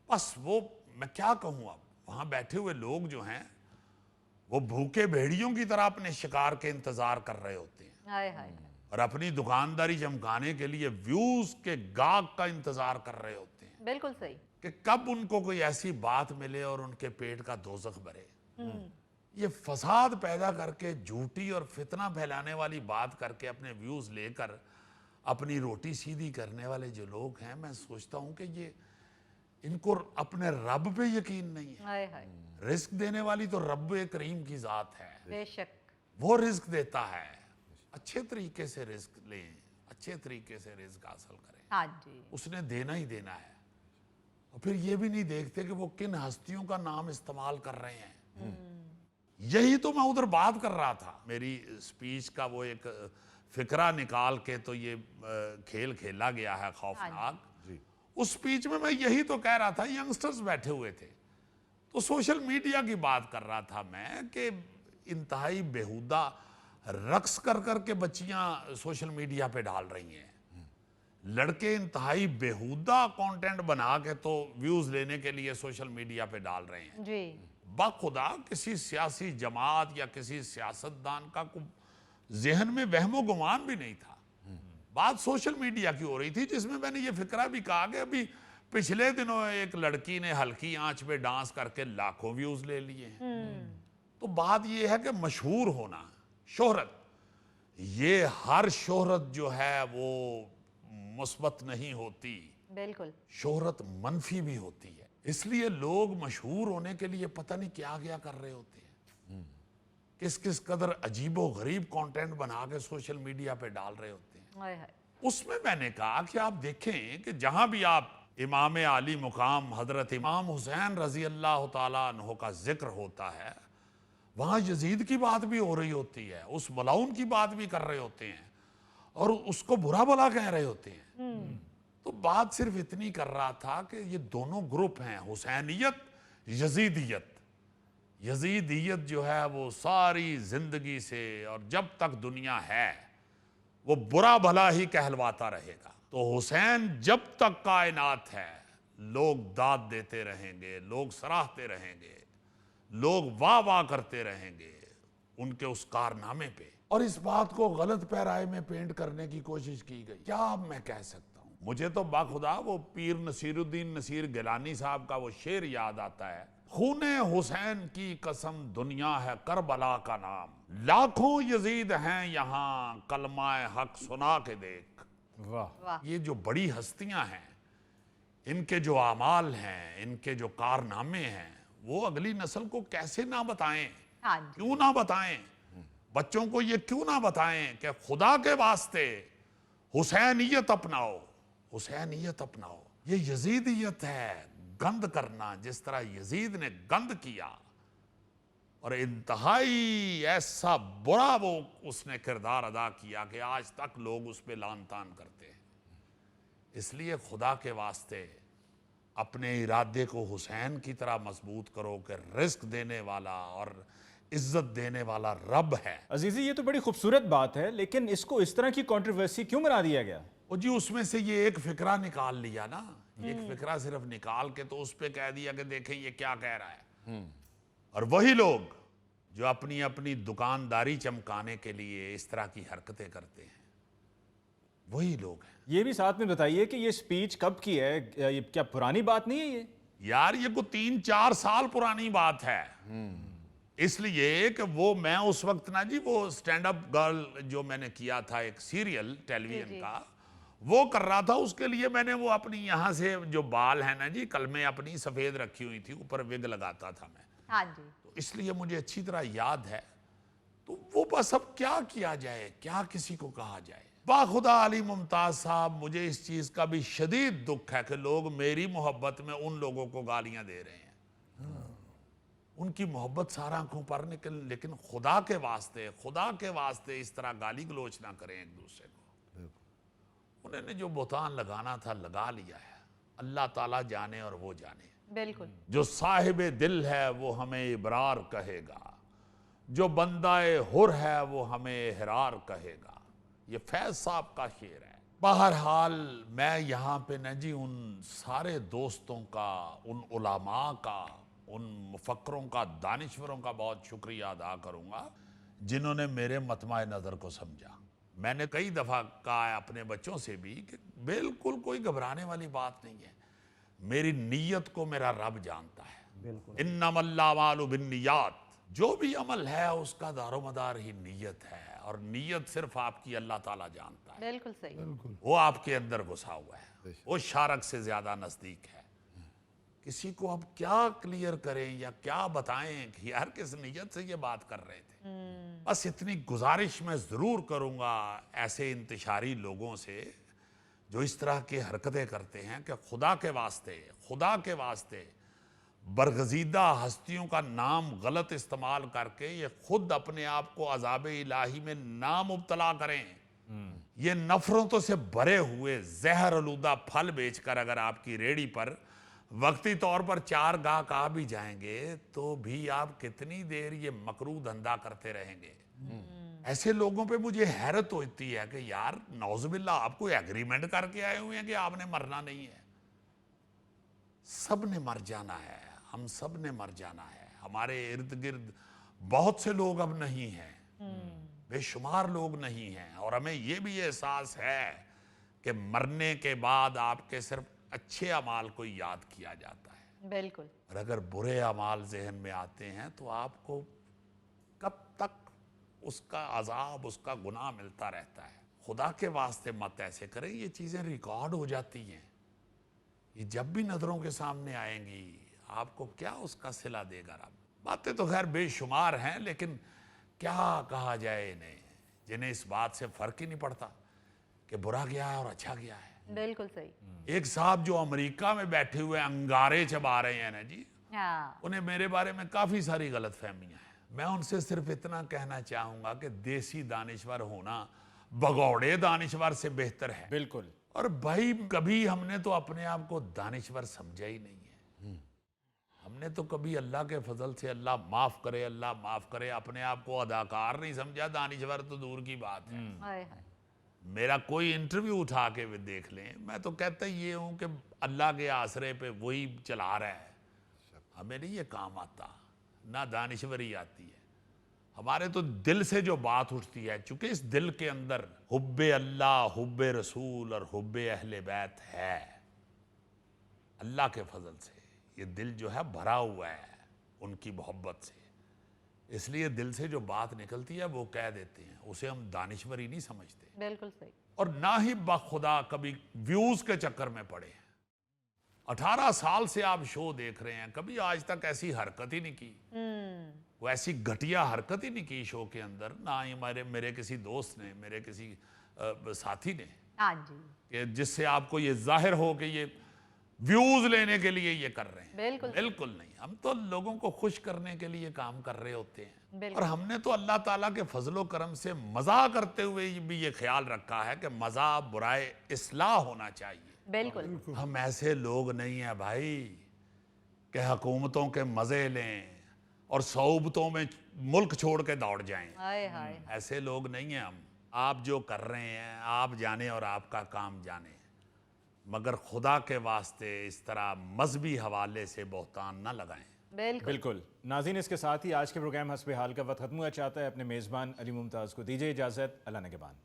बस वो मैं क्या कहूं, अब वहां बैठे हुए लोग जो हैं वो भूखे भेड़ियों की तरह अपने शिकार के इंतजार कर रहे होते हैं, हाय हाय। और अपनी दुकानदारी चमकाने के लिए व्यूज के गाग का इंतजार कर रहे होते हैं बिल्कुल सही। कि कब उनको कोई ऐसी बात मिले और उनके पेट का दोजख भरे। ये फसाद पैदा करके झूठी और फितना फैलाने वाली बात करके अपने व्यूज लेकर अपनी रोटी सीधी करने वाले जो लोग हैं, मैं सोचता हूं कि ये इनको अपने रब पे यकीन नहीं है। हाय हाय। रिस्क देने वाली तो रब करीम की जात है, बेशक। वो रिस्क देता है। अच्छे तरीके से रिस्क लें, अच्छे तरीके से रिस्क हासिल करें, हाँ जी। उसने देना ही देना है। और फिर ये भी नहीं देखते कि वो किन हस्तियों का नाम इस्तेमाल कर रहे हैं। यही तो मैं उधर बात कर रहा था, मेरी स्पीच का वो एक फिक्रा निकाल के तो ये खेल खेला गया है खौफनाक। उस स्पीच में मैं यही तो कह रहा था, यंगस्टर्स बैठे हुए थे तो सोशल मीडिया की बात कर रहा था मैं कि इंतहाई बेहुदा रक्स कर कर के बच्चियां सोशल मीडिया पे डाल रही हैं, लड़के इंतहाई बेहुदा कंटेंट बना के तो व्यूज लेने के लिए सोशल मीडिया पे डाल रहे हैं। जी। बाखुदा किसी सियासी जमात या किसी सियासतदान का जहन में वहमो गुमान भी नहीं था। बात सोशल मीडिया की हो रही थी, जिसमें मैंने ये फिक्रा भी कहा कि अभी पिछले दिनों एक लड़की ने हल्की आंच पे डांस करके लाखों व्यूज ले लिए हैं। तो बात ये है कि मशहूर होना, शोहरत, ये हर शोहरत जो है वो मुस्बत नहीं होती, बिल्कुल। शोहरत मनफी भी होती है। इसलिए लोग मशहूर होने के लिए पता नहीं क्या क्या कर रहे होते हैं, किस किस कदर अजीबो गरीब कंटेंट बना के सोशल मीडिया पे डाल रहे होते हैं। हाय हाय। उसमें मैंने कहा कि आप देखें कि जहां भी आप इमाम आली मुकाम हजरत इमाम हुसैन रजी अल्लाह ताला अन्हु का जिक्र होता है, वहां यजीद की बात भी हो रही होती है, उस मलाउन की बात भी कर रहे होते हैं और उसको बुरा भला कह रहे होते हैं। तो बात सिर्फ इतनी कर रहा था कि ये दोनों ग्रुप हैं, हुसैनियत, यजीदियत। यजीदियत जो है वो सारी जिंदगी से और जब तक दुनिया है वो बुरा भला ही कहलवाता रहेगा। तो हुसैन जब तक कायनात है लोग दाद देते रहेंगे, लोग सराहते रहेंगे, लोग वाह वाह करते रहेंगे उनके उस कारनामे पे। और इस बात को गलत पैराए में पेंट करने की कोशिश की गई। क्या अब मैं कह सकता हूं, मुझे तो बाखुदा वो पीर नसीरुद्दीन नसीर गिलानी साहब का वो शेर याद आता है, खूने हुसैन की कसम दुनिया है करबला का नाम, लाखों यजीद हैं यहाँ कलमाए हक सुना के देख। वाह। वाह। ये जो बड़ी हस्तियां हैं, इनके जो आमाल हैं, इनके जो कारनामे हैं, वो अगली नस्ल को कैसे ना बताएं, हाँ जी। क्यों ना बताएं, बच्चों को ये क्यों ना बताएं कि खुदा के वास्ते हुसैनियत अपनाओ, हुसैनियत अपनाओ। ये यजीदियत है, गंद करना, जिस तरह यजीद ने गंद किया और इंतहाई ऐसा बुरा वो उसने किरदार अदा किया कि आज तक लोग उस पर लान तान करते हैं। इसलिए खुदा के वास्ते अपने इरादे को हुसैन की तरह मजबूत करो कि रिस्क देने वाला और इज्जत देने वाला रब है। अजीजी, ये तो बड़ी खूबसूरत बात है, लेकिन इसको इस तरह की कंट्रोवर्सी क्यों बना दिया गया? और जी उसमें से ये एक फिक्रा निकाल लिया ना, एक फिक्रा सिर्फ निकाल के तो उस पे कह दिया कि देखें ये क्या कह रहा है। और वही लोग जो अपनी अपनी दुकानदारी चमकाने के लिए इस तरह की हरकतें करते हैं, वही लोग हैं। ये भी साथ में बताइए कि ये स्पीच कब की है, ये क्या पुरानी बात नहीं है ये? यार ये को 3-4 साल पुरानी बात है। इसलिए कि वो मैं उस वक्त ना जी, वो स्टैंड अप गर्ल जो मैंने किया था एक सीरियल टेलीविजन का, वो कर रहा था। उसके लिए मैंने वो अपनी यहाँ से जो बाल है ना जी, कल में अपनी सफेद रखी हुई थी, ऊपर विग लगाता था मैं, हाँ जी। तो इसलिए मुझे अच्छी तरह याद है। तो वो बस अब क्या किया जाए, क्या किसी को कहा जाए। बाखुदा अली मुमताज साहब, मुझे इस चीज का भी शदीद दुख है कि लोग मेरी मोहब्बत में उन लोगों को गालियां दे रहे हैं। उनकी मोहब्बत सारा आंखों पर निकल, लेकिन खुदा के वास्ते इस तरह गाली गलोच ना करें एक दूसरे को। उन्होंने जो बुहतान लगाना था लगा लिया है, अल्लाह ताला जाने और वो जाने। बिल्कुल। जो साहिब दिल है वो हमें इबरार कहेगा, जो बंदाए हुर है वो हमें एहरार कहेगा। ये फैज साहब का शेर है। बहरहाल मैं यहाँ पे न जी उन सारे दोस्तों का, उन उलमा का, उन मुफक्करों का, दानिश्वरों का बहुत शुक्रिया अदा करूँगा जिन्होंने मेरे मतमाए नज़र को समझा। मैंने कई दफ़ा कहा है अपने बच्चों से भी कि बिल्कुल कोई घबराने वाली बात नहीं है, मेरी नीयत को मेरा रब जानता है। इन्नमल अमालु बिन्नियात, जो भी अमल है उसका दारोमदार ही नीयत है, और नीयत सिर्फ आपकी अल्लाह ताला जानता है। बिल्कुल सही। वो आपके अंदर घुसा हुआ है, वो शारक से ज्यादा नजदीक है। किसी को अब क्या क्लियर करें या क्या बताएं कि यार किस नीयत से ये बात कर रहे थे। बस इतनी गुजारिश मैं जरूर करूंगा ऐसे इंतशारी लोगों से जो इस तरह की हरकतें करते हैं कि खुदा के वास्ते बरगजीदा हस्तियों का नाम गलत इस्तेमाल करके ये खुद अपने आप को अजाब इलाही में ना मुब्तला करें। ये नफरतों से भरे हुए जहर आलूदा फल बेचकर अगर आपकी रेहड़ी पर वक्ती तौर पर 4 गाहक आ भी जाएंगे तो भी आप कितनी देर ये मकरू धंधा करते रहेंगे। ऐसे लोगों पे मुझे हैरत होती है कि यार नौजुबिल्ला आप कोई एग्रीमेंट करके आए हुए हैं कि आपने मरना नहीं है। सब ने मर जाना है, हम सब ने मर जाना है। हमारे इर्द गिर्द बहुत से लोग अब नहीं हैं, बेशुमार लोग नहीं हैं, और हमें यह भी एहसास है कि मरने के बाद आपके सिर्फ अच्छे अमाल को याद किया जाता है। बिल्कुल। और अगर बुरे अमाल जहन में आते हैं तो आपको कब तक उसका अजाब, उसका गुनाह मिलता रहता है। खुदा के वास्ते मत ऐसे करें, ये चीज़ें रिकॉर्ड हो जाती हैं, ये जब भी नज़रों के सामने आएंगी आपको क्या उसका सिला देगा रब। बातें तो खैर बेशुमार हैं, लेकिन क्या कहा जाए इन्हें जिन्हें इस बात से फ़र्क ही नहीं पड़ता कि बुरा गया है और अच्छा गया है। बिल्कुल सही। एक साहब जो अमेरिका में बैठे हुए अंगारे चबा रहे हैं ना जी, हाँ। उन्हें मेरे बारे में काफ़ी सारी गलत फहमियाँ हैं। मैं उनसे सिर्फ इतना कहना चाहूँगा कि देसी दानिश्वर होना भगौड़े दानिश्वर से बेहतर है। बिल्कुल। और भाई कभी हमने तो अपने आप को दानिश्वर समझा ही नहीं है। हमने तो कभी अल्लाह के फजल से अल्लाह माफ़ करे अपने आप को अदाकार नहीं समझा, दानिश्वर तो दूर की बात है। हाय हाय। मेरा कोई इंटरव्यू उठा के भी देख लें, मैं तो कहता ये हूँ कि अल्लाह के आसरे पे वही चला रहा है, हमें नहीं ये काम आता, ना दानिश्वरी आती है। हमारे तो दिल से जो बात उठती है, चूंकि इस दिल के अंदर हुब्बे अल्लाह, हुब्बे रसूल और हुब्बे अहले बैत है, अल्लाह के फजल से ये दिल जो है भरा हुआ है उनकी मोहब्बत से, इसलिए दिल से जो बात निकलती है वो कह देते हैं, उसे हम दानिश्वरी नहीं समझते। बिल्कुल सही। और ना ही बखुदा कभी व्यूज के चक्कर में पड़े हैं। 18 साल से आप शो देख रहे हैं, कभी आज तक ऐसी हरकत ही नहीं की, वो ऐसी घटिया हरकत ही नहीं की शो के अंदर, ना ही मेरे किसी दोस्त ने, मेरे किसी साथी ने, हाँ जी। कि जिससे आपको ये जाहिर हो कि ये व्यूज लेने के लिए ये कर रहे हैं। बिल्कुल। बिल्कुल नहीं, हम तो लोगों को खुश करने के लिए काम कर रहे होते हैं। बिल्कुल। और हमने तो अल्लाह ताला के फजलो करम से मजा करते हुए भी ये ख्याल रखा है कि मजा बुराए इस्लाह होना चाहिए। बिल्कुल। हम ऐसे लोग नहीं हैं भाई कि हुकूमतों के मजे लें और सऊबतों में मुल्क छोड़ के दौड़ जाएं। हाय हाय। ऐसे लोग नहीं हैं हम। आप जो कर रहे हैं आप जाने और आपका काम जाने। मगर खुदा के वास्ते इस तरह मजहबी हवाले से बहतान न लगाएं। बिल्कुल। बिल्कुल। नाज़रीन, इसके साथ ही आज के प्रोग्राम हस्बे हाल का वक्त खत्म हुआ चाहता है। अपने मेज़बान अली मुमताज़ को दीजिए इजाज़त। अल्लाह निगहबान।